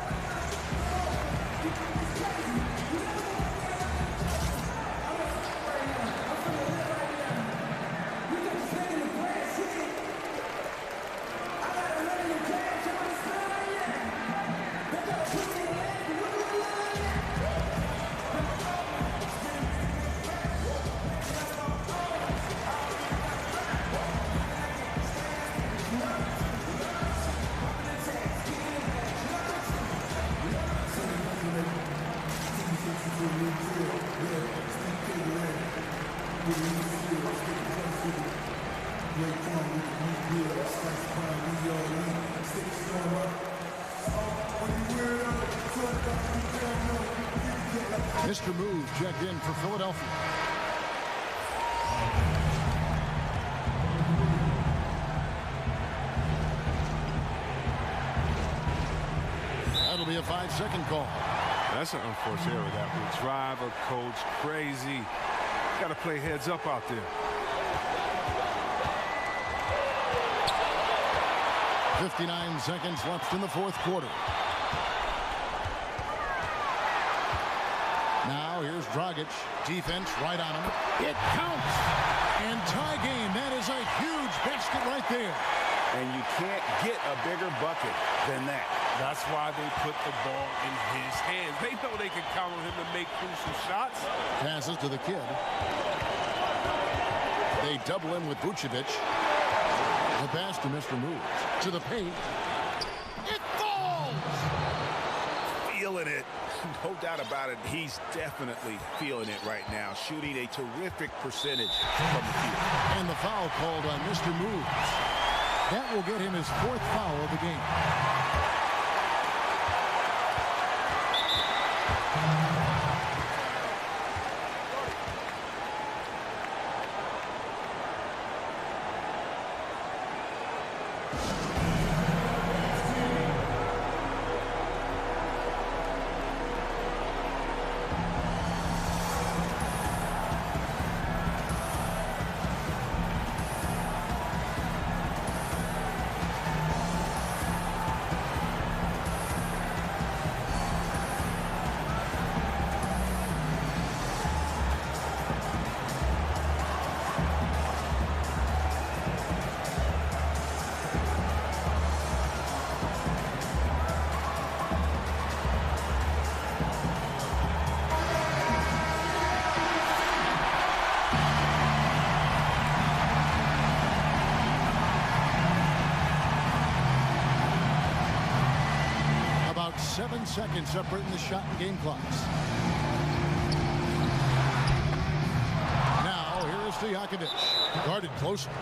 Mr. Move checked in for Philadelphia. That'll be a 5-second call. That's an unfortunate error. That will drive a coach crazy. Got to play heads up out there. 59 seconds left in the fourth quarter. Now here's Dragic. Defense right on him. It counts. And tie game. That is a huge basket right there. And you can't get a bigger bucket than that. That's why they put the ball in his hands. They know they can count on him to make crucial shots. Passes to the kid. They double him with Vucevic. The pass to Mr. Moves. To the paint. It falls! Feeling it. No doubt about it. He's definitely feeling it right now. Shooting a terrific percentage from the field. And the foul called on Mr. Moves. That will get him his 4th foul of the game. 7 seconds separating the shot and game clocks. Now, here is Stojakovic. Guarded closely.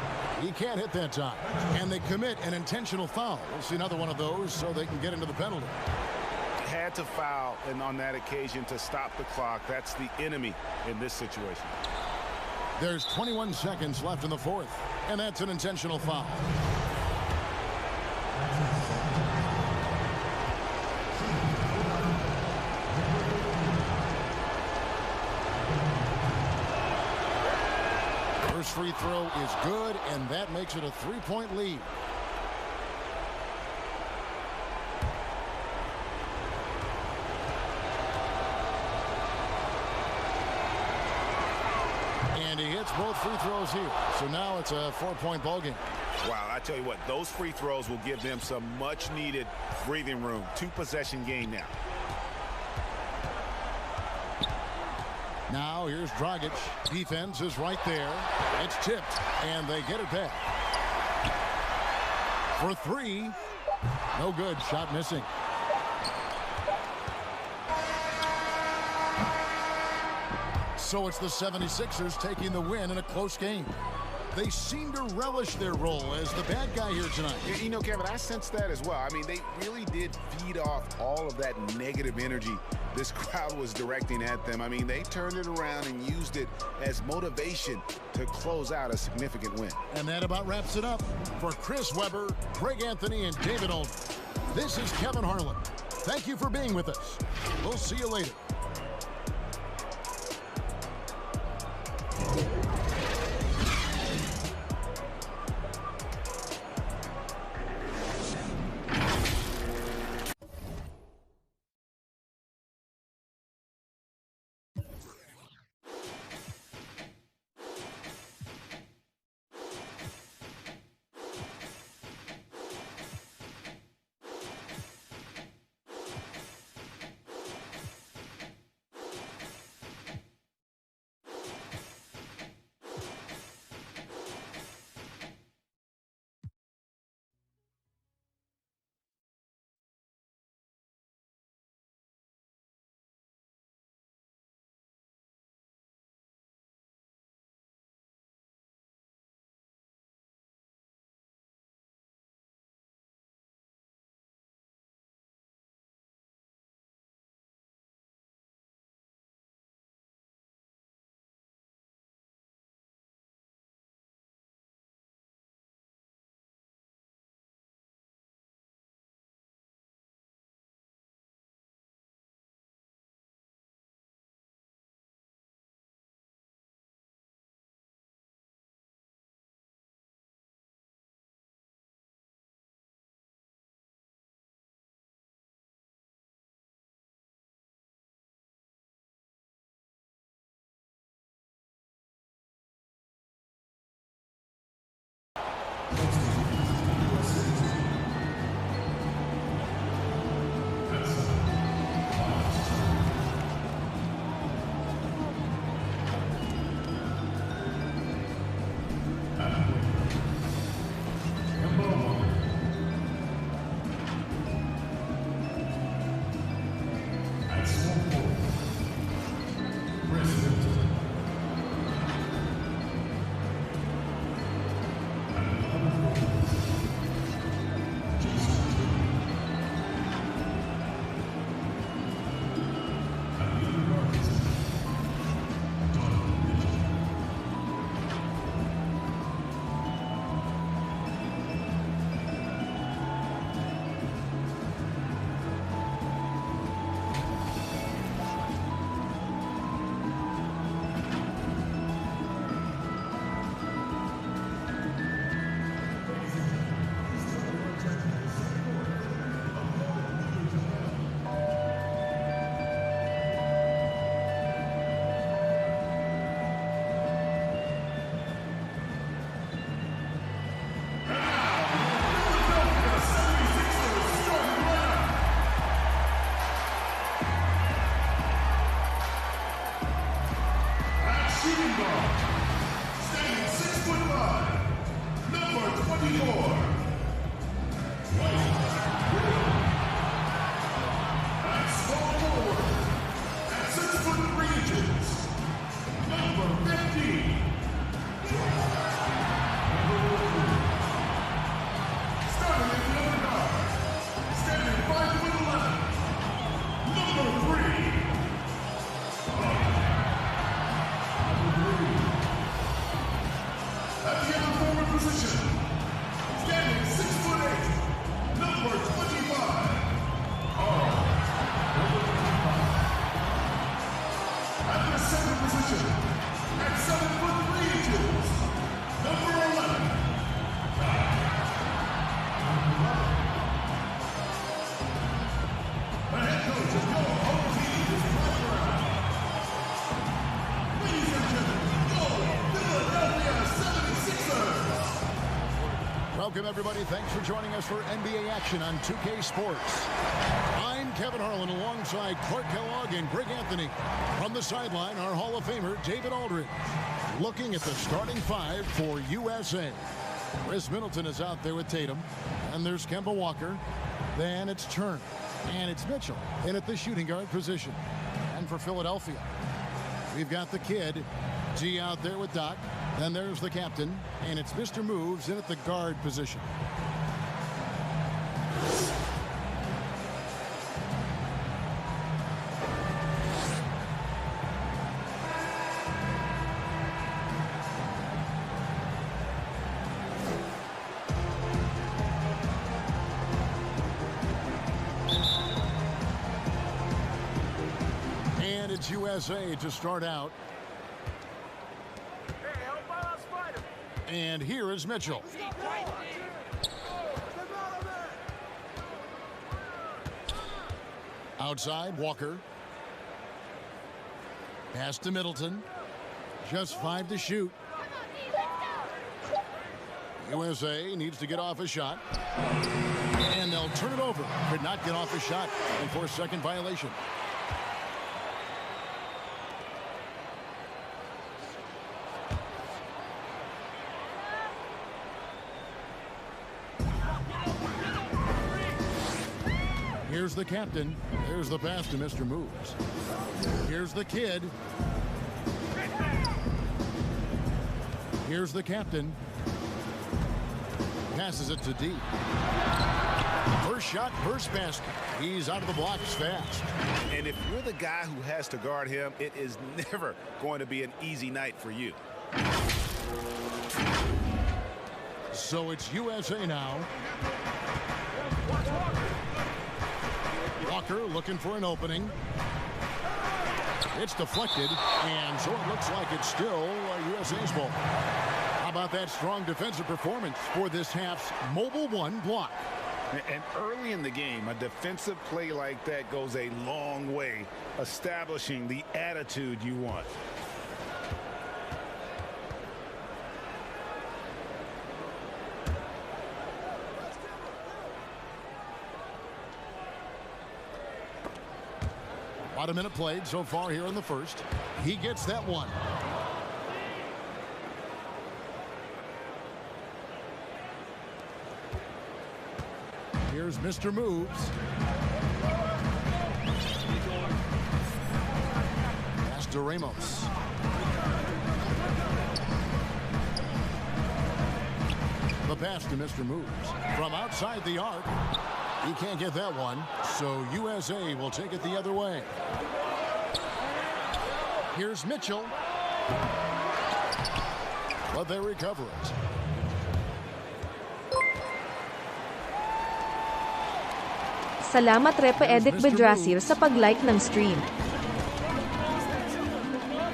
He can't hit that time. And they commit an intentional foul. We'll see another one of those so they can get into the penalty. Had to foul and on that occasion to stop the clock. That's the enemy in this situation. There's 21 seconds left in the fourth, and that's an intentional foul. First free throw is good, and that makes it a 3-point lead. And he hits both free throws here. So now it's a 4-point ball game. Wow, I tell you what, those free throws will give them some much-needed breathing room. 2-possession game now. Now here's Dragic. Defense is right there. It's tipped, and they get it back. For 3. No good. Shot missing. So it's the 76ers taking the win in a close game. They seem to relish their role as the bad guy here tonight. You know, Kevin, I sense that as well. I mean, they really did feed off all of that negative energy this crowd was directing at them. I mean, they turned it around and used it as motivation to close out a significant win. And that about wraps it up. For Chris Webber, Greg Anthony, and David Alden, this is Kevin Harlan. Thank you for being with us. We'll see you later. At the second position, at 7'3" inches, number 11. The head coach of your home team is Brett Brown. Ladies and gentlemen, your Philadelphia 76ers. Welcome, everybody. Thanks for joining us for NBA action on 2K Sports. I'm Kevin Harlan alongside Clark Kellogg and Greg Anthony. From the sideline, our Hall of Famer, David Aldridge. Looking at the starting five for USA. Chris Middleton is out there with Tatum. And there's Kemba Walker. Then it's Turner. And it's Mitchell in at the shooting guard position. And for Philadelphia, we've got the kid, G, out there with Doc. Then there's the captain, and it's Mr. Moves in at the guard position. And it's USA to start out. And here is Mitchell. Outside, Walker. Pass to Middleton. Just 5 to shoot. USA needs to get off a shot. And they'll turn it over. Could not get off a shot and force second violation. Here's the captain. There's the pass to Mr. Moves. Here's the kid. Here's the captain. Passes it to D. First shot, first basket. He's out of the blocks fast. And if you're the guy who has to guard him, it is never going to be an easy night for you. So it's USA now. Walker looking for an opening. It's deflected, and so it looks like it's still USA's ball. How about that strong defensive performance for this half's mobile one block? And early in the game, a defensive play like that goes a long way, establishing the attitude you want. About a minute played so far here in the first. He gets that one. Here's Mr. Moves. Pass to Ramos. The pass to Mr. Moves. From outside the arc. He can't get that one, so USA will take it the other way. Here's Mitchell. But they recover it. Salamat Repe Edic Bedrasir sa pag-like ng stream.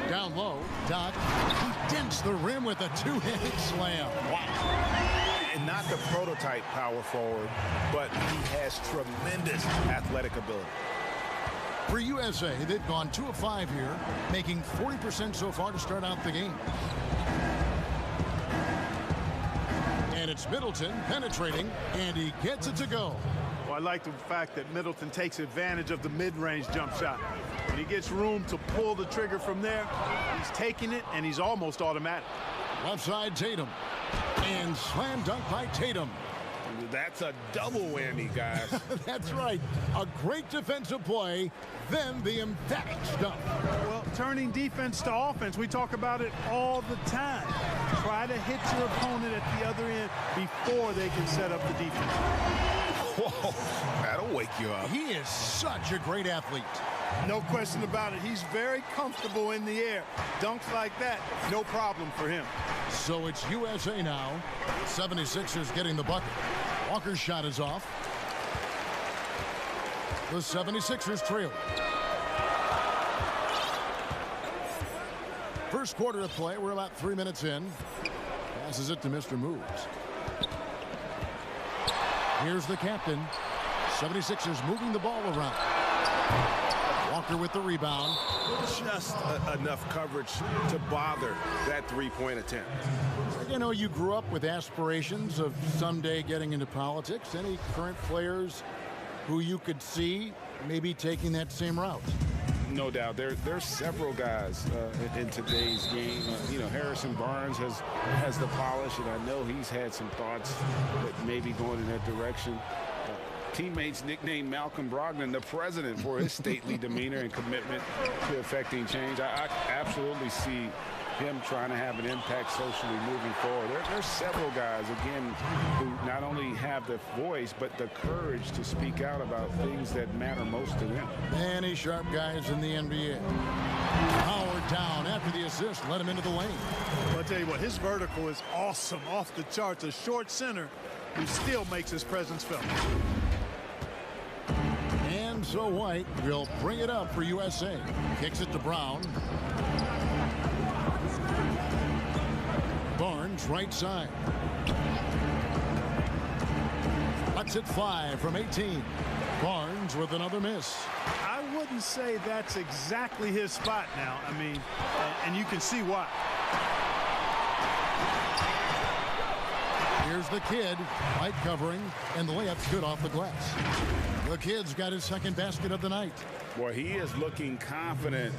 Down low, Doc. He dents the rim with a two-handed slam. Wow. And not the prototype power forward, but he has tremendous athletic ability. For USA, they've gone 2 of 5 here, making 40% so far to start out the game. And it's Middleton penetrating, and he gets it to go. Well, I like the fact that Middleton takes advantage of the mid-range jump shot. When he gets room to pull the trigger from there, he's taking it, and he's almost automatic. Left side, Tatum. And slam dunk by Tatum. That's a double whammy, guys. That's right. A great defensive play, then the emphatic stuff. Well, turning defense to offense, we talk about it all the time. Try to hit your opponent at the other end before they can set up the defense. Whoa, that'll wake you up. He is such a great athlete. No question about it. He's very comfortable in the air. Dunks like that, no problem for him. So it's USA now. 76ers getting the bucket. Walker's shot is off. The 76ers trail. First quarter of play. We're about 3 minutes in. Passes it to Mr. Moves. Here's the captain. 76ers moving the ball around. Walker with the rebound. Just enough coverage to bother that three-point attempt. You know, you grew up with aspirations of someday getting into politics. Any current players who you could see maybe taking that same route? No doubt. There's several guys in today's game. You know, Harrison Barnes has the polish, and I know he's had some thoughts that maybe going in that direction. Teammates nicknamed Malcolm Brogdon the president for his stately demeanor and commitment to effecting change. I absolutely see him trying to have an impact socially moving forward. There's several guys, again, who not only have the voice, but the courage to speak out about things that matter most to them. Many sharp guys in the NBA. Howard down after the assist, let him into the lane. Well, I'll tell you what, his vertical is awesome, off the charts. A short center who still makes his presence felt. And so White will bring it up for USA. Kicks it to Brown. Barnes, right side. Lets it fly from 18. Barnes with another miss. I wouldn't say that's exactly his spot now. I mean, and you can see why. Here's the kid. White covering, and the layup's good off the glass. The kid's got his second basket of the night. Boy, he is looking confident.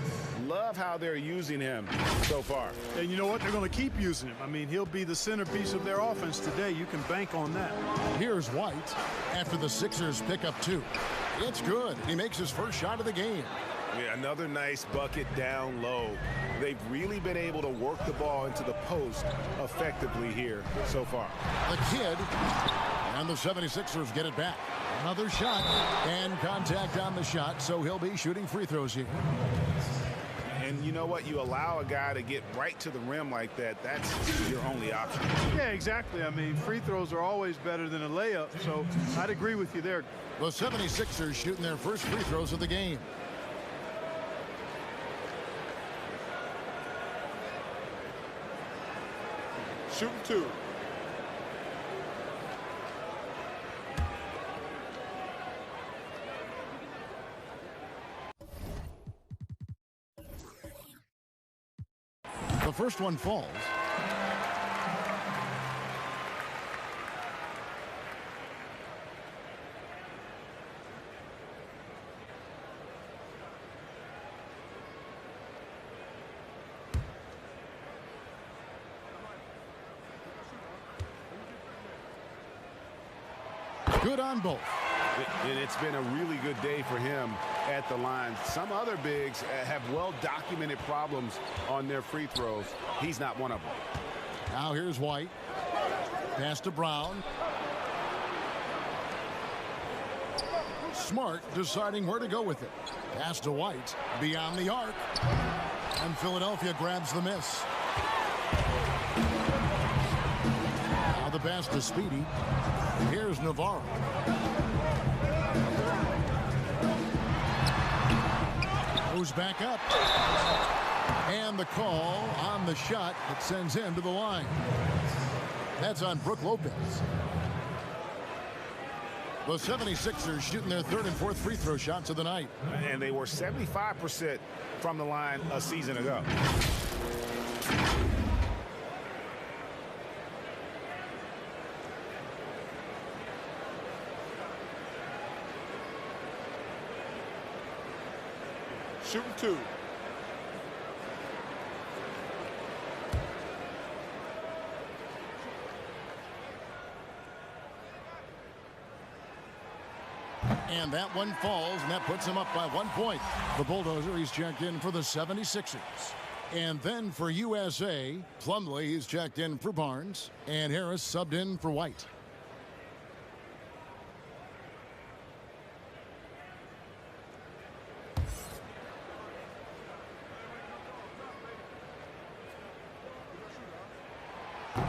Love how they're using him so far. And you know what? They're going to keep using him. I mean, he'll be the centerpiece of their offense today. You can bank on that. Here's White after the Sixers pick up 2. It's good. He makes his first shot of the game. Yeah, another nice bucket down low. They've really been able to work the ball into the post effectively here so far. The kid and the 76ers get it back. Another shot and contact on the shot, so he'll be shooting free throws here. And you know what? You allow a guy to get right to the rim like that, that's your only option. Yeah, exactly. I mean, free throws are always better than a layup, so I'd agree with you there. The 76ers shooting their first free throws of the game. Shooting 2. The first one falls. Good on both. And it's been a really good day for him at the line. Some other bigs have well-documented problems on their free throws. He's not one of them. Now here's White. Pass to Brown. Smart deciding where to go with it. Pass to White. Beyond the arc. And Philadelphia grabs the miss. Now the pass to Speedy. Here's Navarro. Goes back up. And the call on the shot that sends him to the line. That's on Brook Lopez. The 76ers shooting their third and fourth free throw shots of the night. And they were 75% from the line a season ago. Shooting 2. And that one falls, and that puts him up by 1 point. The Bulldozer, he's checked in for the 76ers. And then for USA, Plumlee, he's checked in for Barnes, and Harris subbed in for White.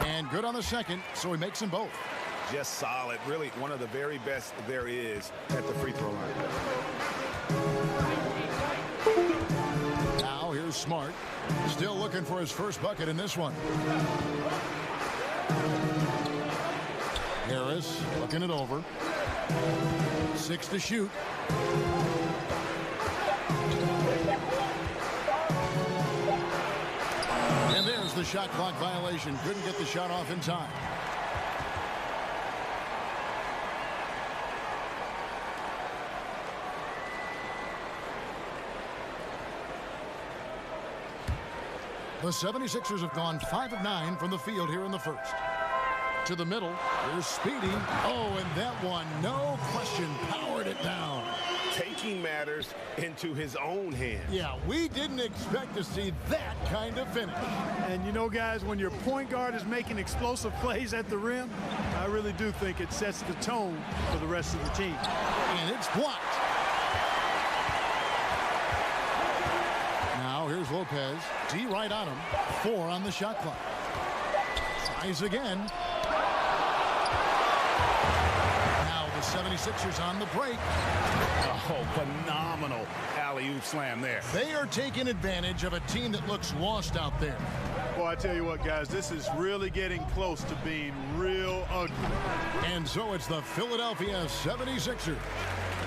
And good on the second, so he makes them both. Just solid. Really one of the very best there is at the free throw line. Now here's Here's Smart. Still looking for his first bucket in this one. Harris looking it over. 6 to shoot. And there's the shot clock violation. Couldn't get the shot off in time. The 76ers have gone 5 of 9 from the field here in the first. To the middle, here's Speedy. Oh, and that one, no question, powered it down. Taking matters into his own hands. Yeah, we didn't expect to see that kind of finish. And you know, guys, when your point guard is making explosive plays at the rim, I really do think it sets the tone for the rest of the team. And it's blocked. Now here's Lopez. D right on him. 4 on the shot clock. Tries again. Now the 76ers on the break. Oh, phenomenal alley-oop slam there. They are taking advantage of a team that looks lost out there. Well, I tell you what, guys, this is really getting close to being real ugly. And so it's the Philadelphia 76ers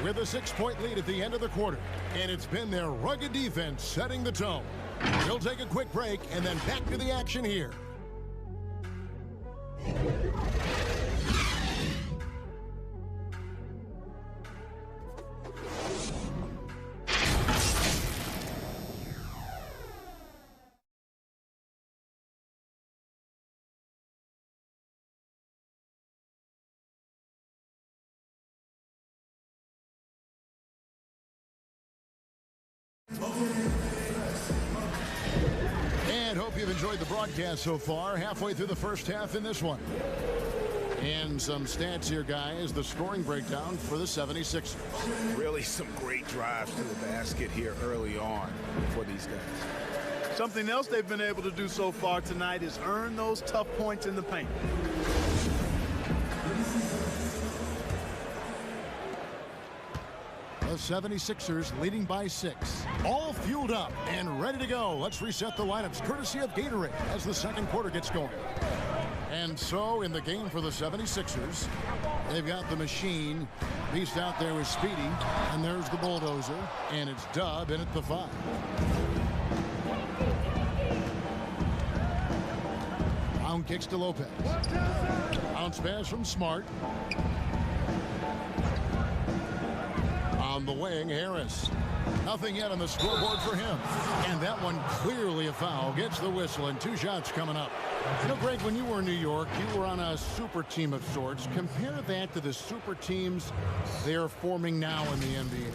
with a 6-point lead at the end of the quarter. And it's been their rugged defense setting the tone. We'll take a quick break and then back to the action here. And hope you've enjoyed the broadcast so far. Halfway through the first half in this one. And some stats here, guys. The scoring breakdown for the 76ers. Really some great drives to the basket here early on for these guys. Something else they've been able to do so far tonight is earn those tough points in the paint. The 76ers leading by 6. All fueled up and ready to go. Let's reset the lineups courtesy of Gatorade as the second quarter gets going. And so in the game for the 76ers, they've got the machine. Beast out there with Speedy. And there's the bulldozer. And it's Dub in at the 5. Brown kicks to Lopez. Bounce pass from Smart. On the wing, Harris. Nothing yet on the scoreboard for him. And that one clearly a foul. Gets the whistle and 2 shots coming up. You know, Greg, when you were in New York, you were on a super team of sorts. Compare that to the super teams they are forming now in the NBA.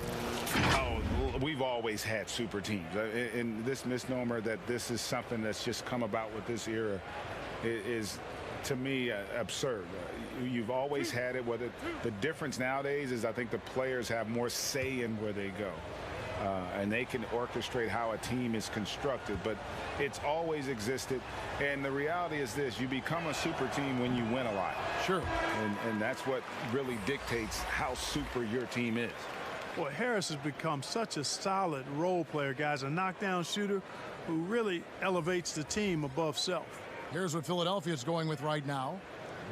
Oh, we've always had super teams. And this misnomer that this is something that's just come about with this era is, to me, absurd. You've always had it. Whether the difference nowadays is I think the players have more say in where they go. And they can orchestrate how a team is constructed, but it's always existed. And the reality is this: you become a super team when you win a lot. Sure. And that's what really dictates how super your team is. Well, Harris has become such a solid role player, guys, a knockdown shooter who really elevates the team above self. Here's what Philadelphia's going with right now.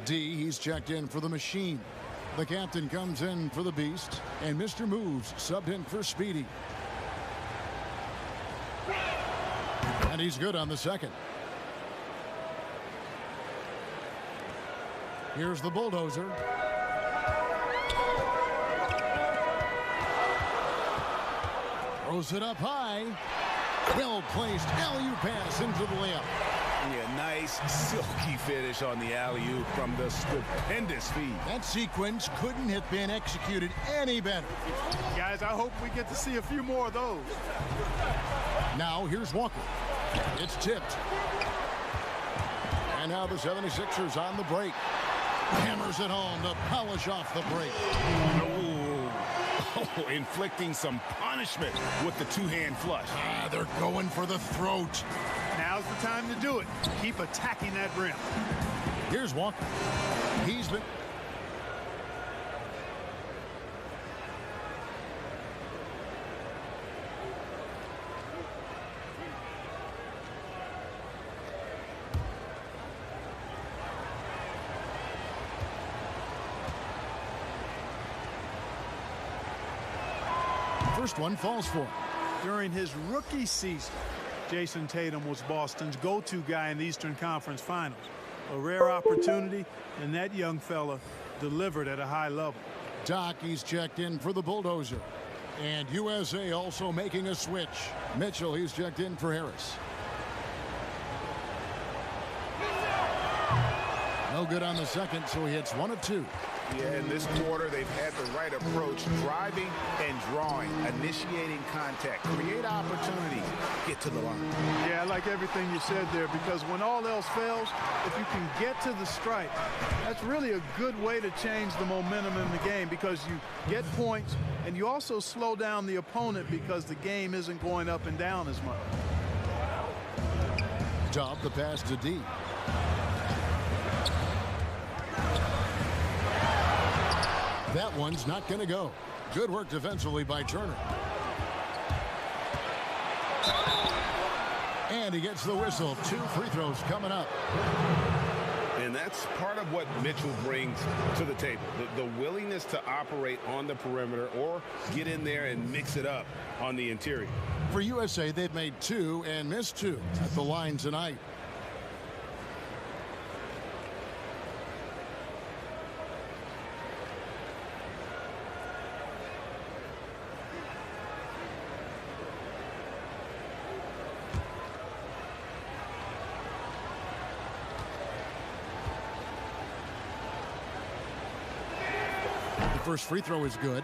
D, he's checked in for the machine. The captain comes in for the Beast, and Mr. Moves subbed in for Speedy. And he's good on the second. Here's the bulldozer. Throws it up high. Well-placed alley-oop pass into the layup. Yeah, nice silky finish on the alley-oop from the stupendous feed. That sequence couldn't have been executed any better. Guys, I hope we get to see a few more of those. Now here's Walker. It's tipped. And now the 76ers on the break. Hammers it home to polish off the break. Oh, inflicting some punishment with the two-hand flush. They're going for the throat. Now's the time to do it. Keep attacking that rim. Here's Walker. He's been... first one falls for him. During his rookie season, Jason Tatum was Boston's go-to guy in the Eastern Conference Finals. A rare opportunity, and that young fella delivered at a high level. Doc, he's checked in for the Bulldozer. And USA also making a switch. Mitchell, he's checked in for Harris. No good on the second, so he hits 1 of 2. Yeah, in this quarter, they've had the right approach, driving and drawing, initiating contact, create opportunities, get to the line. Yeah, I like everything you said there, because when all else fails, if you can get to the stripe, that's really a good way to change the momentum in the game, because you get points and you also slow down the opponent because the game isn't going up and down as much. Dub the pass to D. That one's not going to go. Good work defensively by Turner. And he gets the whistle. 2 free throws coming up. And that's part of what Mitchell brings to the table. The willingness to operate on the perimeter or get in there and mix it up on the interior. For USA, they've made 2 and missed 2 at the line tonight. First free throw is good.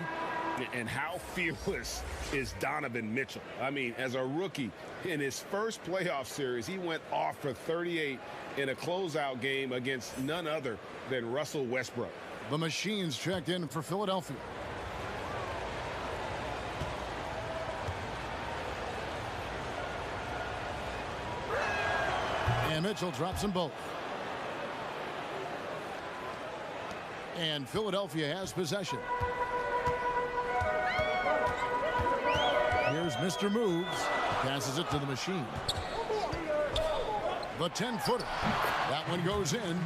And how fearless is Donovan Mitchell? I mean, as a rookie, in his first playoff series, he went off for 38 in a closeout game against none other than Russell Westbrook. The Machines checked in for Philadelphia. And Mitchell drops them both. And Philadelphia has possession. Here's Mr. Moves. Passes it to the Machine. The 10-footer. That one goes in.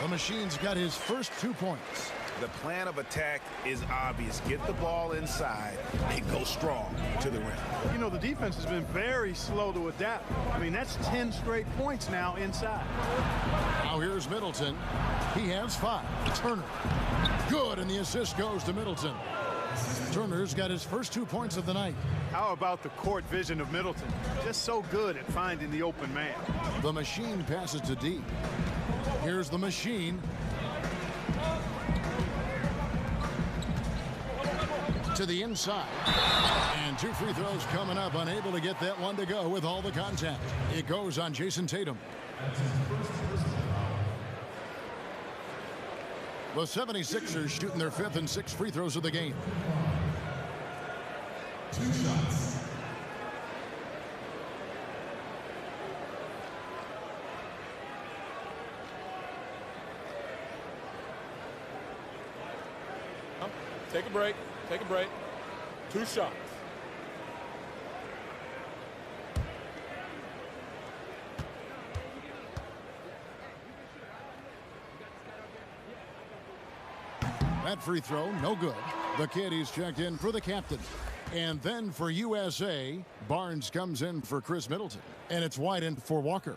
The Machine's got his first 2 points. The plan of attack is obvious. Get the ball inside and go strong to the rim. You know, the defense has been very slow to adapt. I mean, that's 10 straight points now inside. Now here's Middleton. He has 5. Turner. Good, and the assist goes to Middleton. Turner's got his first 2 points of the night. How about the court vision of Middleton? Just so good at finding the open man. The Machine passes to D. Here's the Machine. To the inside. And 2 free throws coming up. Unable to get that one to go with all the contact. It goes on Jason Tatum. The 76ers shooting their 5th and 6th free throws of the game. 2 shots. Take a break. Take a break. 2 shots. That free throw, no good. The kid, he's checked in for the captain. And then for USA, Barnes comes in for Chris Middleton. And it's wide in for Walker.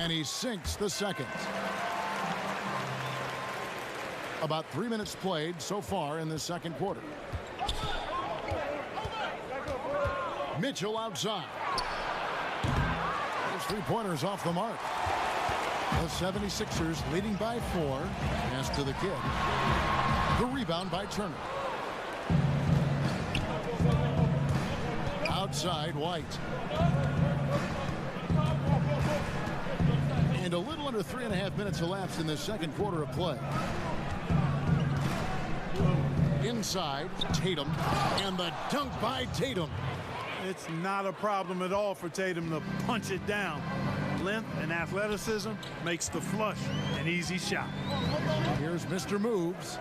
And he sinks the second. About 3 minutes played so far in the second quarter. Mitchell outside. Those 3-pointers off the mark. The 76ers leading by 4. Pass to the kid. The rebound by Turner. outside White. And a little under 3.5 minutes elapsed in the second quarter of play. Inside, Tatum, and the dunk by Tatum. It's not a problem at all for Tatum to punch it down. Length and athleticism makes the flush an easy shot. Here's Mr. Moves.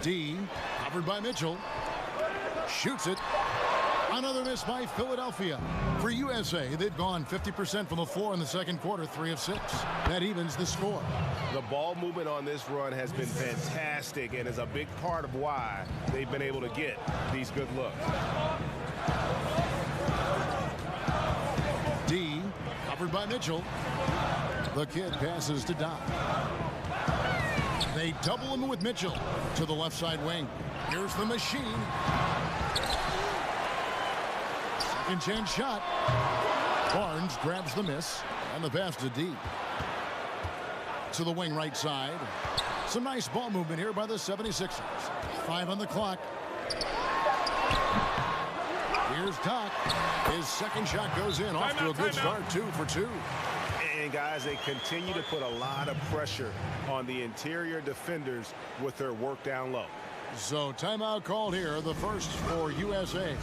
D, covered by Mitchell. Shoots it. Another miss by Philadelphia. For USA, they've gone 50% from the floor in the second quarter, 3 of 6. That evens the score. The ball movement on this run has been fantastic and is a big part of why they've been able to get these good looks. D, covered by Mitchell. The kid passes to Doc. They double him with Mitchell to the left side wing. Here's the machine. Second chance shot. Barnes grabs the miss and the pass to D. To the wing right side. Some nice ball movement here by the 76ers. 5 on the clock. Here's Doc. His second shot goes in. Off to a good start. 2 for 2. And guys, they continue to put a lot of pressure on the interior defenders with their work down low. So timeout called here, the first for USA.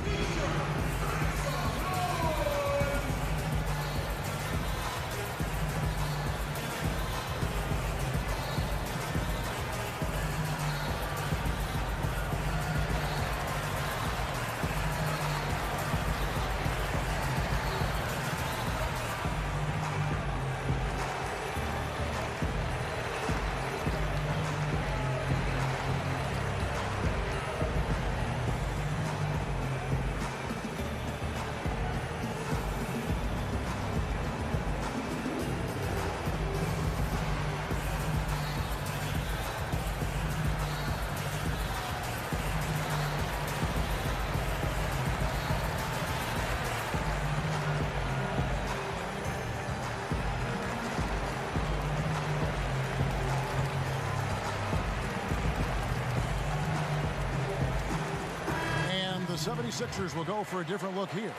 The 76ers will go for a different look here.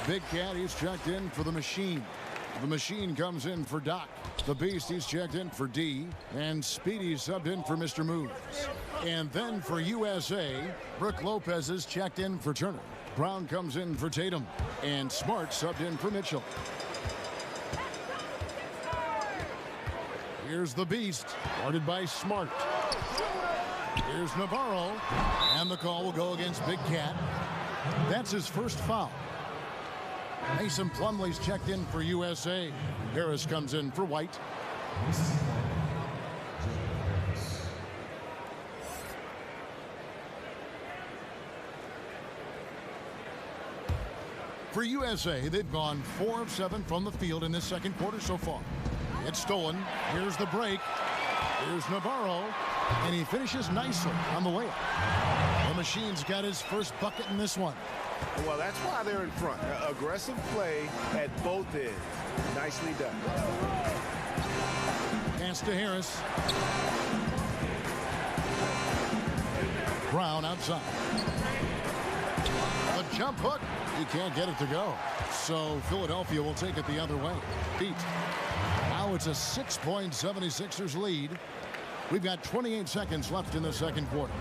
Big Cat, he's checked in for the Machine. The Machine comes in for Doc. The Beast, he's checked in for D. And Speedy subbed in for Mr. Moves. And then for USA, Brook Lopez is checked in for Turner. Brown comes in for Tatum. And Smart subbed in for Mitchell. Here's the Beast, guarded by Smart. Here's Navarro, and the call will go against Big Cat. That's his first foul. Mason Plumlee's checked in for USA. Harris comes in for White. For USA, they've gone 4 of 7 from the field in this second quarter so far. It's stolen. Here's the break. Here's Navarro. And he finishes nicely on the layup. The Machine's got his first bucket in this one. Well, that's why they're in front. Aggressive play at both ends. Nicely done. Pass to Harris. Brown outside. The jump hook. He can't get it to go. So Philadelphia will take it the other way. Beat. Now it's a 6-point 76ers lead. We've got 28 seconds left in the second quarter.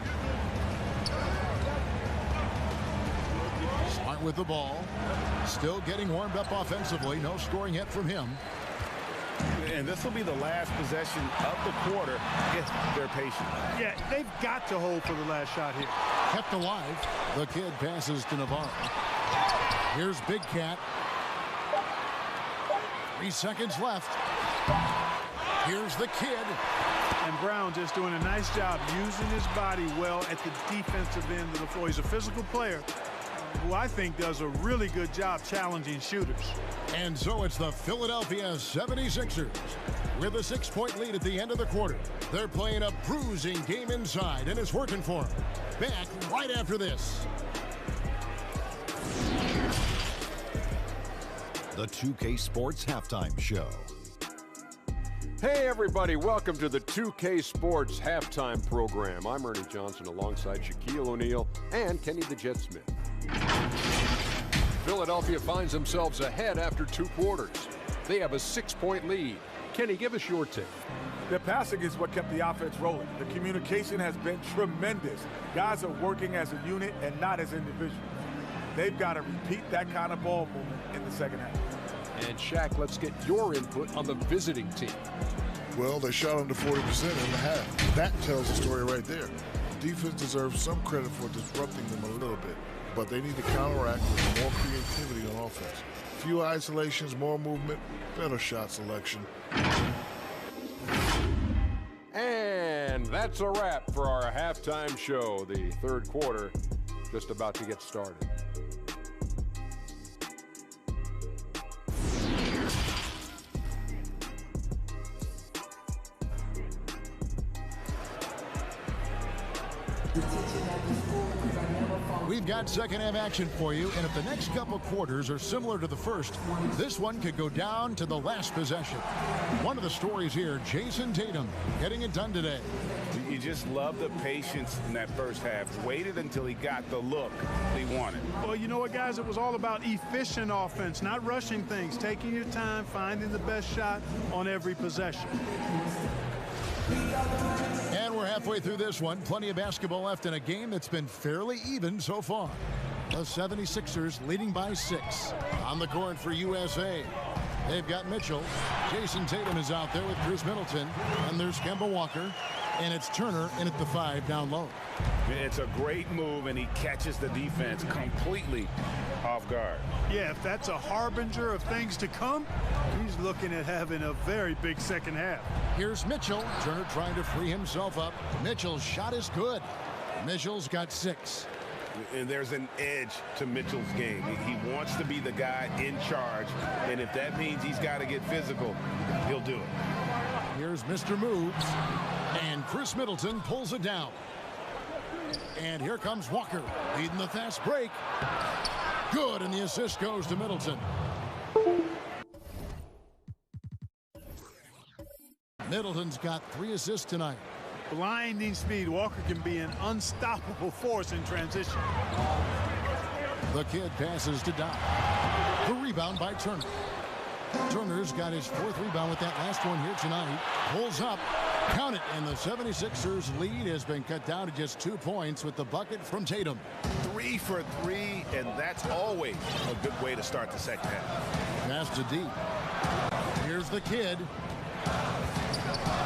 Smart with the ball. Still getting warmed up offensively. No scoring yet from him. And this will be the last possession of the quarter if they're patient. Yeah, they've got to hold for the last shot here. Kept alive. The kid passes to Navarro. Here's Big Cat. 3 seconds left. Here's the kid. And Brown just doing a nice job using his body well at the defensive end of the floor. He's a physical player who I think does a really good job challenging shooters. And so it's the Philadelphia 76ers with a 6-point lead at the end of the quarter. They're playing a bruising game inside, and it's working for them. Back right after this. The 2K Sports Halftime Show. Hey everybody, welcome to the 2K Sports halftime program. I'm Ernie Johnson alongside Shaquille O'Neal and Kenny the Jet Smith. Philadelphia finds themselves ahead after 2 quarters. They have a 6-point lead. Kenny, give us your take. Their passing is what kept the offense rolling. The communication has been tremendous. Guys are working as a unit and not as individuals. They've got to repeat that kind of ball movement in the second half. And Shaq, let's get your input on the visiting team. Well, they shot under 40% in the half. That tells the story right there. The defense deserves some credit for disrupting them a little bit, but they need to counteract with more creativity on offense. Few isolations, more movement, better shot selection. And that's a wrap for our halftime show. The third quarter just about to get started. We've got second half action for you, and if the next couple quarters are similar to the first, this one could go down to the last possession. One of the stories here, Jason Tatum getting it done today. You just love the patience in that first half. Waited until he got the look he wanted. Well, you know what, guys? It was all about efficient offense, not rushing things, taking your time, finding the best shot on every possession. And we're halfway through this one. Plenty of basketball left in a game that's been fairly even so far. The 76ers leading by 6. On the court for USA, they've got Mitchell. Jason Tatum is out there with Chris Middleton. And there's Kemba Walker. And it's Turner in at the 5 down low. It's a great move, and he catches the defense completely off guard. Yeah, if that's a harbinger of things to come, he's looking at having a very big second half. Here's Mitchell. Turner trying to free himself up. Mitchell's shot is good. Mitchell's got 6. And there's an edge to Mitchell's game. He wants to be the guy in charge, and if that means he's got to get physical, he'll do it. Here's Mr. Moves, and Chris Middleton pulls it down. And here comes Walker, leading the fast break. Good, and the assist goes to Middleton. Middleton's got 3 assists tonight. Blinding speed. Walker can be an unstoppable force in transition. The kid passes to Doc. The rebound by Turner. Turner's got his 4th rebound with that last one here tonight. Pulls up. Count it. And the 76ers lead has been cut down to just 2 points with the bucket from Tatum. 3 for 3, and that's always a good way to start the second half. Pass to D. Here's the kid.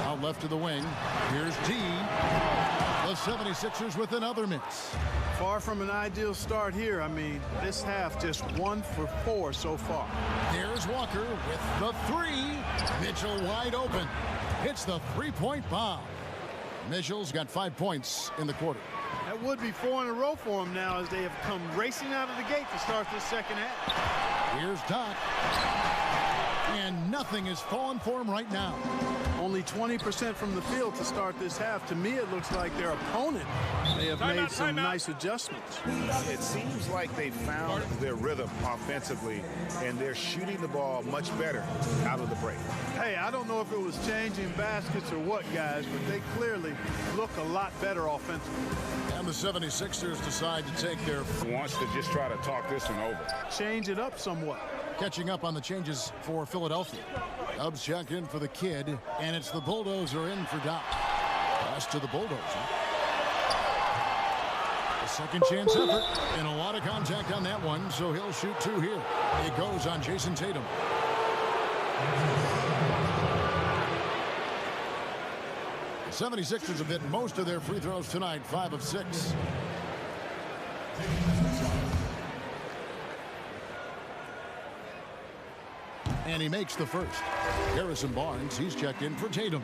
Out left to the wing. Here's D. The 76ers with another miss. Far from an ideal start here. I mean, this half just 1 for 4 so far. There's Walker with the 3. Mitchell wide open. Hits the 3-point bomb. Mitchell's got 5 points in the quarter. That would be 4 in a row for him now as they have come racing out of the gate to start this second half. Here's Doc. And nothing is falling for him right now. Only 20% from the field to start this half. To me, it looks like their opponent may have made some nice adjustments. It seems like they found their rhythm offensively, and they're shooting the ball much better out of the break. Hey, I don't know if it was changing baskets or what, guys, but they clearly look a lot better offensively. And the 76ers decide to take their... Wants to just try to talk this one over. Change it up somewhat. Catching up on the changes for Philadelphia. Dubs check in for the kid, and it's the Bulldozer in for Doc. Pass to the Bulldozer. A second chance effort, and a lot of contact on that one, so he'll shoot 2 here. It goes on Jason Tatum. The 76ers have hit most of their free throws tonight, 5 of 6. And he makes the first. Harrison Barnes, he's checked in for Tatum.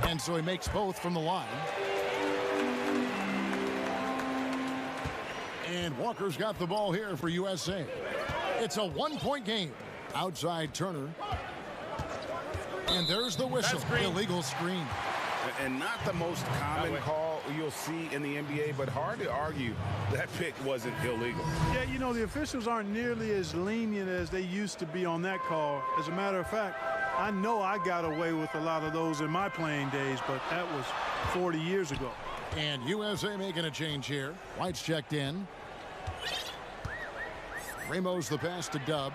And so he makes both from the line. And Walker's got the ball here for USA. It's a 1-point game. Outside Turner. And there's the whistle. Illegal screen. And not the most common call you'll see in the NBA, but hard to argue that pick wasn't illegal. Yeah, you know, the officials aren't nearly as lenient as they used to be on that call. As a matter of fact, I know I got away with a lot of those in my playing days, but that was 40 years ago. And USA making a change here. White's checked in. Ramos the pass to Dub.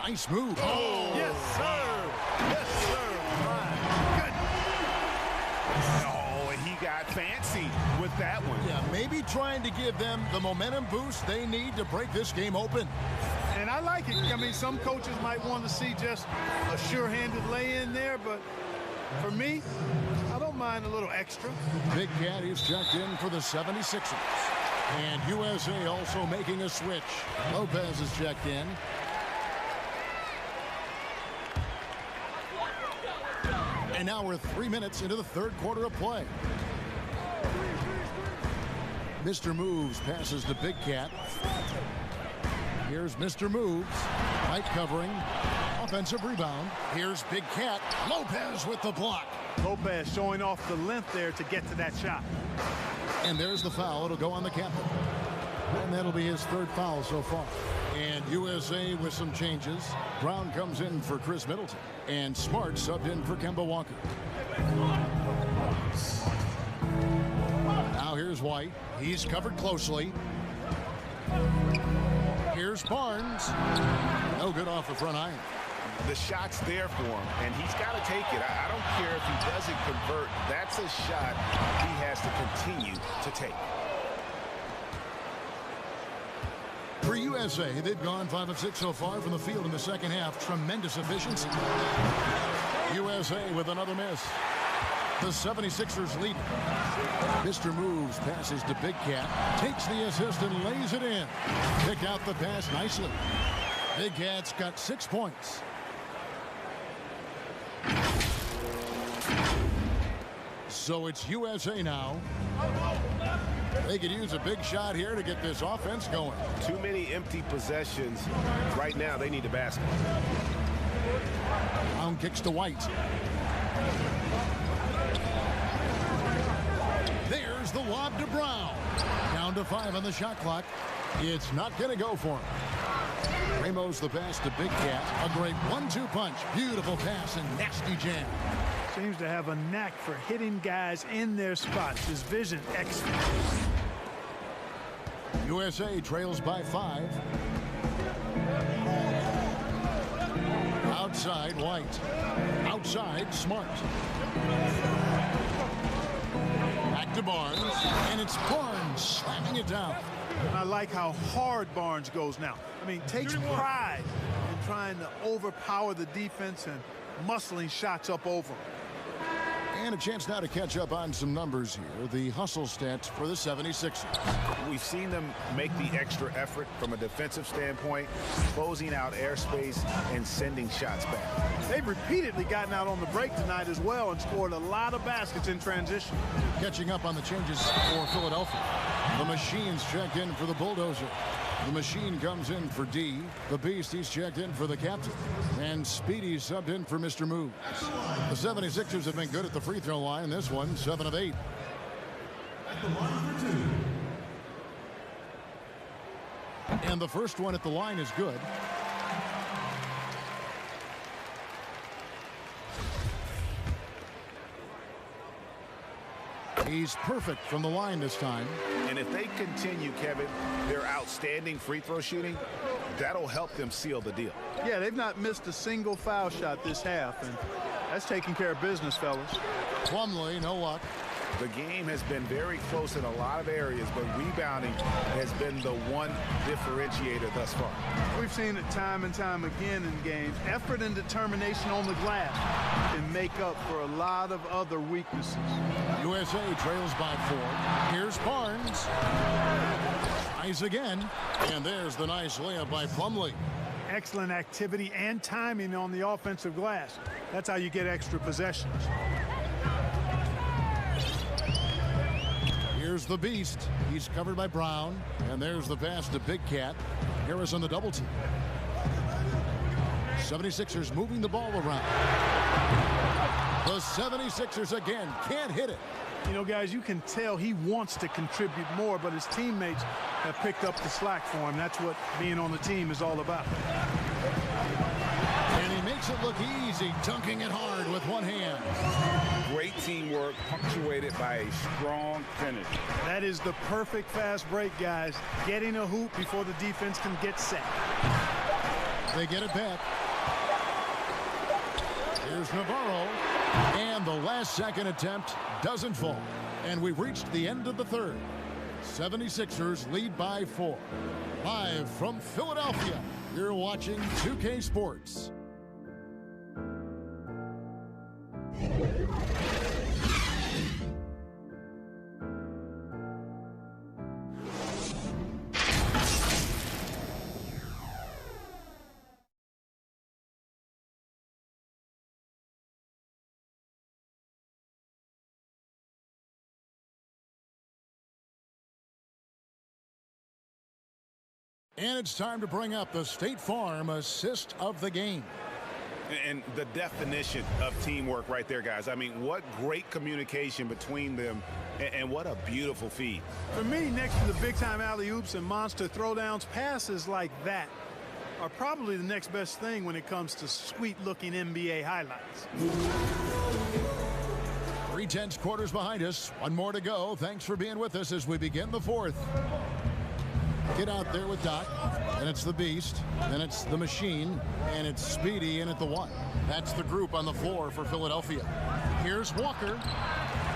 Nice move. Oh, yes, sir. Yes, sir. My goodness. Oh, and he got fancy with that one. Yeah, maybe trying to give them the momentum boost they need to break this game open. And I like it. I mean, some coaches might want to see just a sure-handed lay-in there, but for me, I don't mind a little extra. Big Cat is checked in for the 76ers. And USA also making a switch. Lopez is checked in. And now we're 3 minutes into the third quarter of play. Mr. Moves passes to Big Cat. Here's Mr. Moves. White covering. Offensive rebound. Here's Big Cat. Lopez with the block. Lopez showing off the length there to get to that shot. And there's the foul. It'll go on the captain. And that'll be his third foul so far. And USA with some changes. Brown comes in for Chris Middleton. And Smart subbed in for Kemba Walker. Now here's White. He's covered closely. Here's Barnes. No good off the front iron. The shot's there for him, and he's got to take it. I don't care if he doesn't convert. That's a shot he has to continue to take. For USA, they've gone 5 of 6 so far from the field in the second half. Tremendous efficiency. USA with another miss. The 76ers lead. Mr. Moves passes to Big Cat. Takes the assist and lays it in. Picked out the pass nicely. Big Cat's got 6 points. So it's USA now. They could use a big shot here to get this offense going. Too many empty possessions. Right now, they need a basket. Brown kicks to White. There's the lob to Brown. Down to 5 on the shot clock. It's not going to go for him. Ramos the pass to Big Cat. A great 1-2 punch. Beautiful pass and nasty jam. Seems to have a knack for hitting guys in their spots. His vision excellent. USA trails by 5. Outside White. Outside Smart. Back to Barnes. And it's Barnes slamming it down. I like how hard Barnes goes now. I mean, takes pride in trying to overpower the defense and muscling shots up over him. And a chance now to catch up on some numbers here. The hustle stats for the 76ers. We've seen them make the extra effort from a defensive standpoint, closing out airspace and sending shots back. They've repeatedly gotten out on the break tonight as well and scored a lot of baskets in transition. Catching up on the changes for Philadelphia. The Machine's checked in for the Bulldozer. The Machine comes in for D. The Beast, he's checked in for the captain. And Speedy subbed in for Mr. Moves. The 76ers have been good at the free throw line. This one, 7 of 8. At the line for 2. And the first one at the line is good. He's perfect from the line this time. And if they continue, Kevin, their outstanding free throw shooting, that'll help them seal the deal. Yeah, they've not missed a single foul shot this half, and that's taking care of business, fellas. Plumlee, no luck. The game has been very close in a lot of areas, but rebounding has been the one differentiator thus far. We've seen it time and time again in games. Effort and determination on the glass can make up for a lot of other weaknesses. USA trails by 4. Here's Barnes. Tries again. And there's the nice layup by Plumlee. Excellent activity and timing on the offensive glass. That's how you get extra possessions. Here's the Beast. He's covered by Brown. And there's the pass to Big Cat. Harris on the double team. 76ers moving the ball around. The 76ers again can't hit it. You know, guys, you can tell he wants to contribute more, but his teammates have picked up the slack for him. That's what being on the team is all about. And he makes it look easy, dunking it hard with one hand. Great teamwork, punctuated by a strong finish. That is the perfect fast break, guys. Getting a hoop before the defense can get set. They get it back. Here's Navarro. And the last second attempt doesn't fall. And we've reached the end of the third. 76ers lead by 4. Live from Philadelphia, you're watching 2K Sports. And it's time to bring up the State Farm assist of the game. And the definition of teamwork right there, guys. I mean, what great communication between them, and what a beautiful feed. For me, next to the big-time alley-oops and monster throwdowns, passes like that are probably the next best thing when it comes to sweet-looking NBA highlights. 3/10 quarters behind us. One more to go. Thanks for being with us as we begin the fourth. Get out there with Doc, and it's the Beast, and it's the Machine, and it's Speedy in at the 1. That's the group on the floor for Philadelphia. Here's Walker.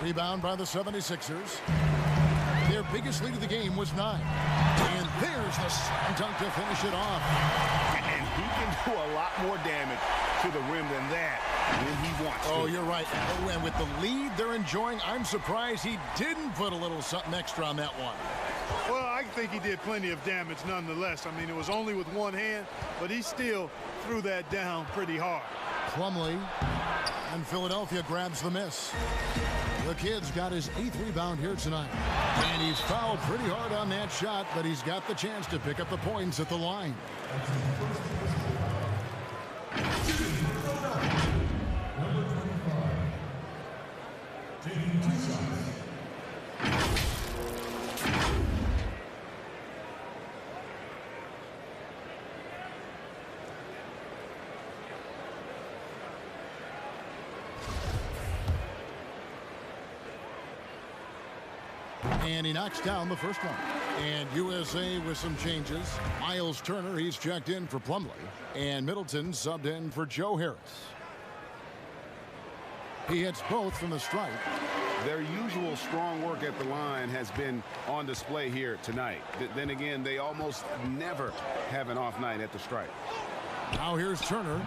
Rebound by the 76ers. Their biggest lead of the game was 9. And there's the slam dunk to finish it off. And he can do a lot more damage to the rim than that when he wants to. Oh, you're right. Oh, and with the lead they're enjoying, I'm surprised he didn't put a little something extra on that one. Well, I think he did plenty of damage nonetheless. I mean, it was only with one hand, but he still threw that down pretty hard. Plumlee, and Philadelphia grabs the miss. The kid's got his 8th rebound here tonight. And he's fouled pretty hard on that shot, but he's got the chance to pick up the points at the line. Taking 2 shots. And he knocks down the first one. And USA with some changes. Miles Turner, he's checked in for Plumlee. And Middleton subbed in for Joe Harris. He hits both from the stripe. Their usual strong work at the line has been on display here tonight. Then again, they almost never have an off night at the stripe. Now here's Turner.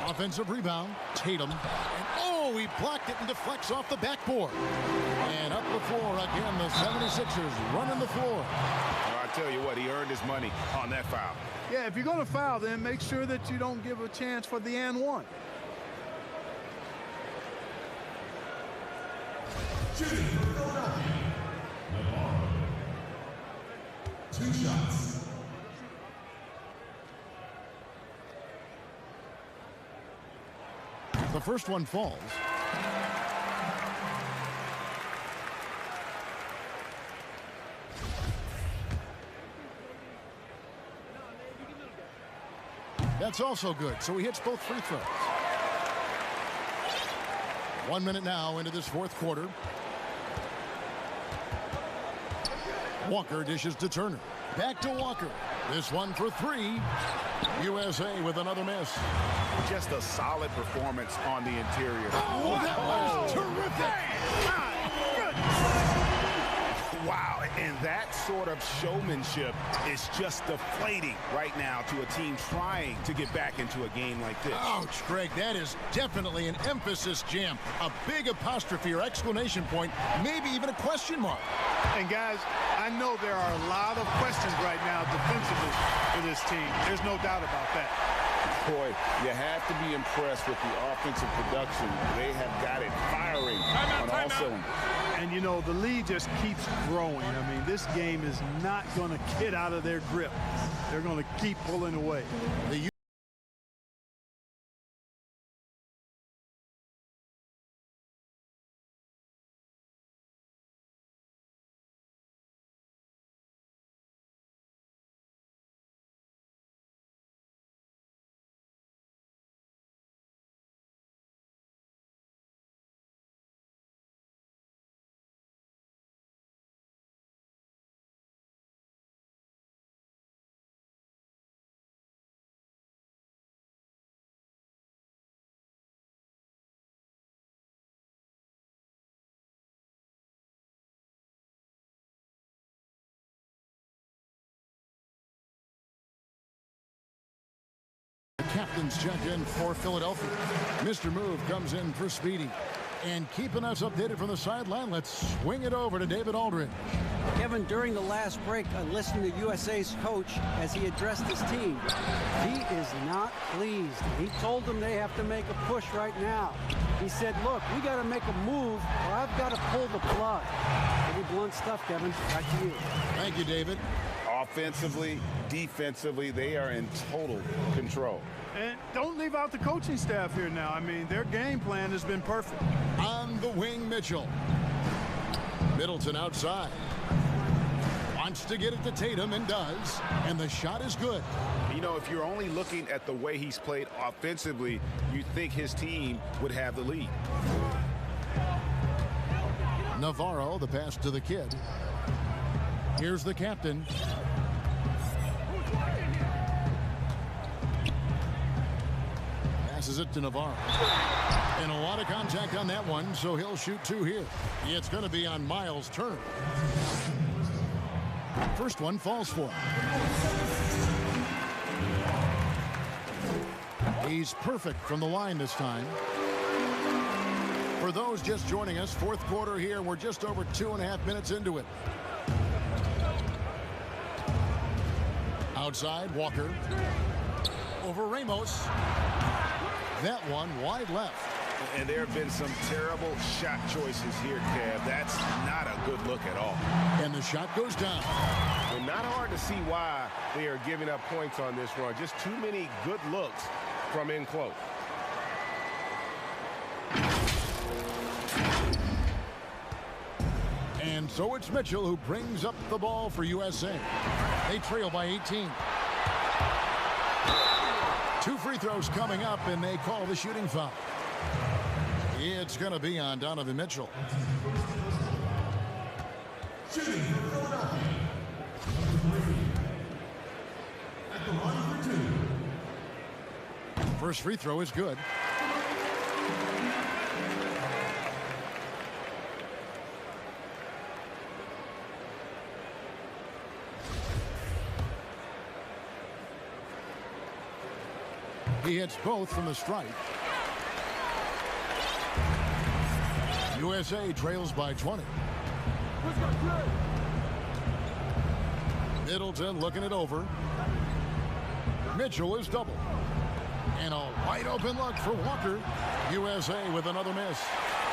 Offensive rebound. Tatum. And oh, he blocked it and deflects off the backboard. And up the floor again, the 76ers running the floor. Well, I tell you what, he earned his money on that foul. Yeah, if you're going to foul, then make sure that you don't give a chance for the and one. Shooting for Philadelphia. LeBron. 2 shots. The first one falls. That's also good, so he hits both free throws. 1 minute now into this fourth quarter. Walker dishes to Turner. Back to Walker. This one for 3. USA with another miss. Just a solid performance on the interior. Oh, that was terrific. Wow, and that sort of showmanship is just deflating right now to a team trying to get back into a game like this. Ouch, Greg, that is definitely an emphasis jam. A big apostrophe or exclamation point, maybe even a question mark. And guys, I know there are a lot of questions right now defensively for this team. There's no doubt about that. Boy, you have to be impressed with the offensive production. They have got it firing on all cylinders. And, you know, the lead just keeps growing. I mean, this game is not going to get out of their grip. They're going to keep pulling away. The captain's checked in for Philadelphia. Mr. Move comes in for Speedy. And keeping us updated from the sideline, let's swing it over to David Aldridge. Kevin, during the last break, I listened to USA's coach as he addressed his team. He is not pleased. He told them they have to make a push right now. He said, look, we got to make a move or I've got to pull the plug. Pretty blunt stuff, Kevin. Back to you. Thank you, David. Offensively, defensively, they are in total control. And don't leave out the coaching staff here now. I mean, their game plan has been perfect. On the wing, Mitchell. Middleton outside. Wants to get it to Tatum and does. And the shot is good. You know, if you're only looking at the way he's played offensively, you'd think his team would have the lead. Navarro, the pass to the kid. Here's the captain. Passes it to Navarro. And a lot of contact on that one, so he'll shoot two here. It's going to be on Miles' turn. First one falls for him. He's perfect from the line this time. For those just joining us, fourth quarter here, we're just over 2.5 minutes into it. Outside, Walker. Over Ramos. That one wide left. And there have been some terrible shot choices here, Kev. That's not a good look at all. And the shot goes down. And not hard to see why they are giving up points on this run. Just too many good looks from in close. And so it's Mitchell who brings up the ball for USA. They trail by 18. Two free throws coming up, and they call the shooting foul. It's going to be on Donovan Mitchell. Shooting for Philadelphia. At the line for two. First free throw is good. He hits both from the stripe. USA trails by 20. Middleton looking it over. Mitchell is double. And a wide open look for Walker. USA with another miss.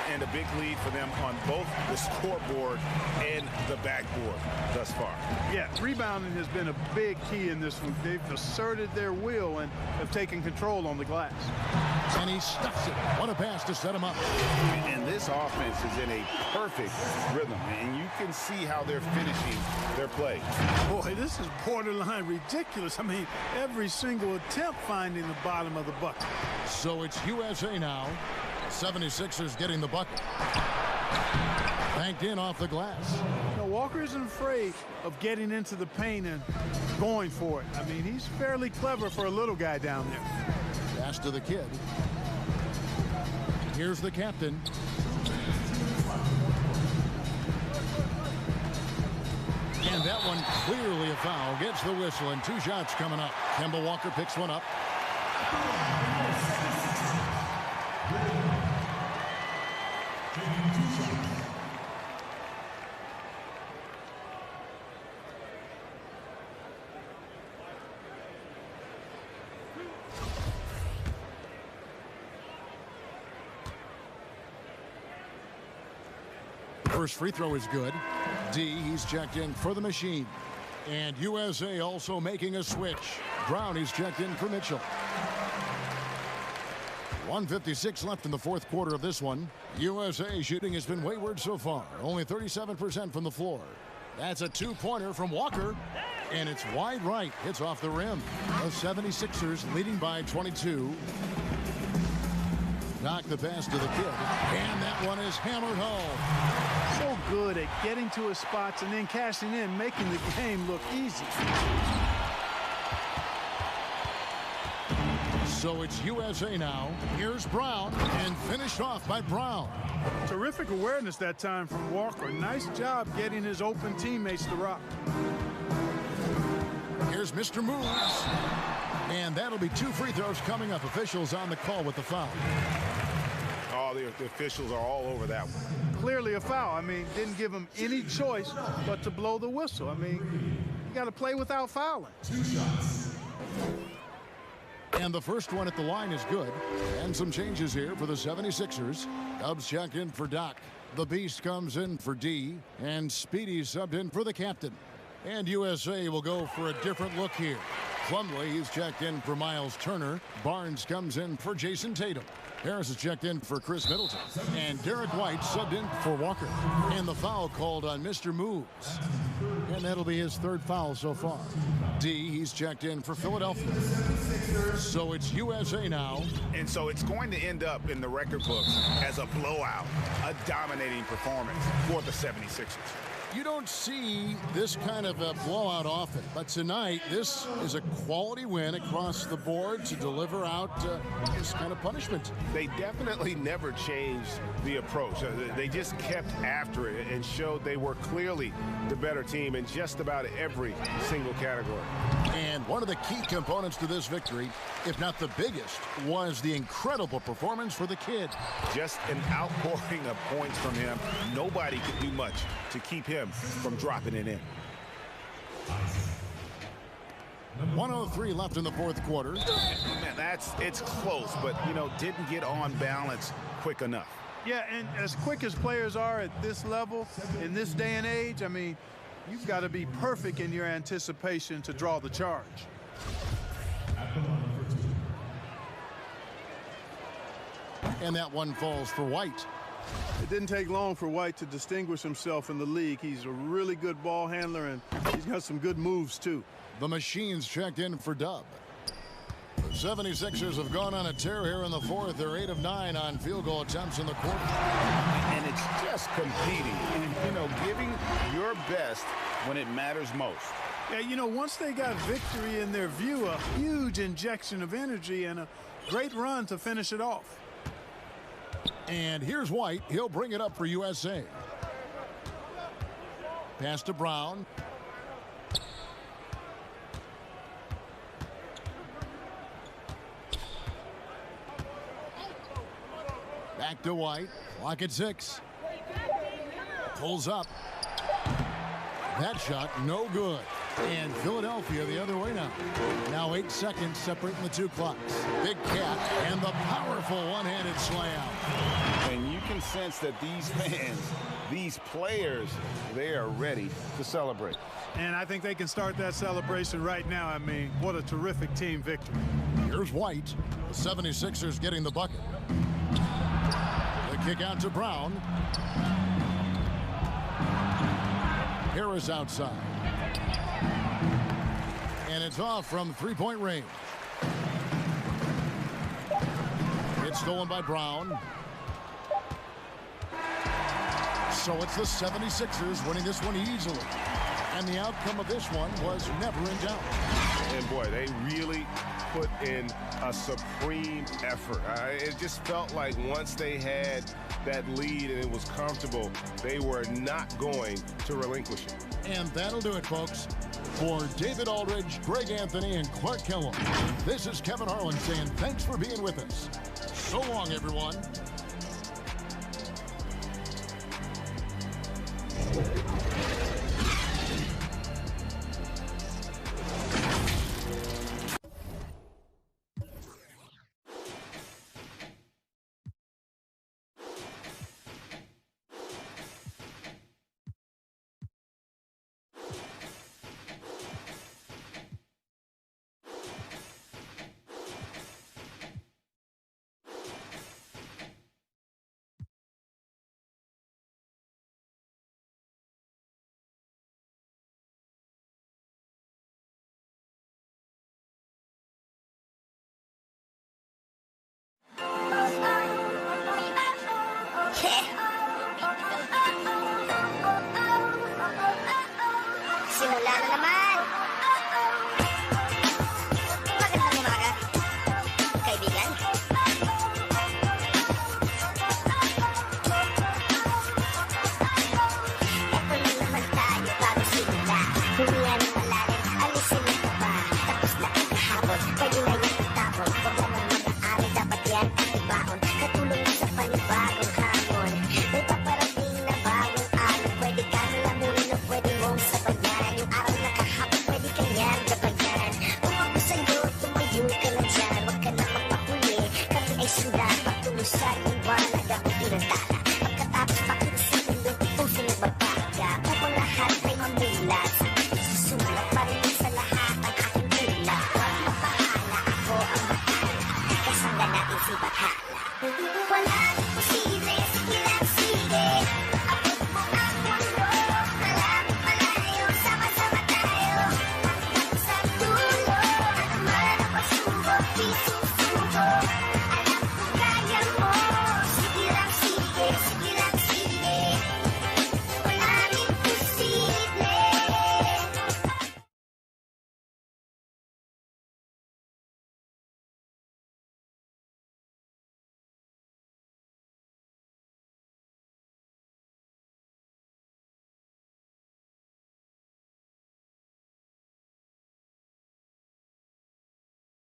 And a big lead for them on both the scoreboard and the backboard thus far. Yeah, rebounding has been a big key in this one. They've asserted their will and have taken control on the glass. And he stuffs it. What a pass to set him up. And this offense is in a perfect rhythm. And you can see how they're finishing their play. Boy, this is borderline ridiculous. I mean, every single attempt finding the bottom of the bucket. So it's USA now. 76ers getting the bucket. Banked in off the glass. You know, Walker isn't afraid of getting into the paint and going for it. I mean, he's fairly clever for a little guy down there. Pass to the kid. Here's the captain. And that one clearly a foul. Gets the whistle and two shots coming up. Kemba Walker picks one up. First free throw is good. D, he's checked in for the machine. And USA also making a switch. Brown is checked in for Mitchell. 1:56 left in the fourth quarter of this one. USA shooting has been wayward so far. Only 37% from the floor. That's a two-pointer from Walker. And it's wide right. Hits off the rim. The 76ers leading by 22. Knock the pass to the kid. And that one is hammered home. So good at getting to his spots and then cashing in, making the game look easy. So it's USA now. Here's Brown, and finished off by Brown. Terrific awareness that time from Walker. Nice job getting his open teammates to rock. Here's Mr. Moves. And that'll be 2 free throws coming up. Officials on the call with the foul. Oh, the officials are all over that one. Clearly a foul. I mean, didn't give him any choice but to blow the whistle. I mean, you got to play without fouling. 2 shots. And the first one at the line is good. And some changes here for the 76ers. Dubs checked in for Doc. The Beast comes in for D. And Speedy subbed in for the captain. And USA will go for a different look here. Plumlee, he's checked in for Miles Turner. Barnes comes in for Jason Tatum. Harris is checked in for Chris Middleton. And Derek White subbed in for Walker. And the foul called on Mr. Moves. And that'll be his 3rd foul so far. D, he's checked in for Philadelphia. So it's USA now. And so it's going to end up in the record books as a blowout, a dominating performance for the 76ers. You don't see this kind of a blowout often, but tonight this is a quality win across the board to deliver out this kind of punishment. They definitely never changed the approach. They just kept after it and showed they were clearly the better team in just about every single category. And one of the key components to this victory, if not the biggest, was the incredible performance for the kid. Just an outpouring of points from him. Nobody could do much to keep him from dropping it in. 1:03 left in the 4th quarter. Man, it's close, but, you know, didn't get on balance quick enough. Yeah, and as quick as players are at this level, in this day and age, I mean, you've got to be perfect in your anticipation to draw the charge. And that one falls for White. It didn't take long for White to distinguish himself in the league. He's a really good ball handler, and he's got some good moves, too. The Machines checked in for Dub. The 76ers have gone on a tear here in the 4th. They're 8 of 9 on field goal attempts in the quarter. And it's just competing and, you know, giving your best when it matters most. Yeah, you know, once they got victory in their view, a huge injection of energy and a great run to finish it off. And here's White. He'll bring it up for USA. Pass to Brown. Back to White. Clock at 6. Pulls up. That shot, no good. And Philadelphia the other way now. Now 8 seconds separating the 2 clocks. Big Cat and the powerful one-handed slam. And you can sense that these fans, these players, they are ready to celebrate. And I think they can start that celebration right now. I mean, what a terrific team victory. Here's White. The 76ers getting the bucket. The kick out to Brown. Harris outside. And it's off from 3-point range. It's stolen by Brown. So it's the 76ers winning this one easily. And the outcome of this one was never in doubt. And boy, they really put in a supreme effort. It just felt like once they had that lead and it was comfortable, they were not going to relinquish it. And that'll do it, folks. For David Aldridge, Greg Anthony, and Clark Kellogg, this is Kevin Harlan saying thanks for being with us. So long, everyone.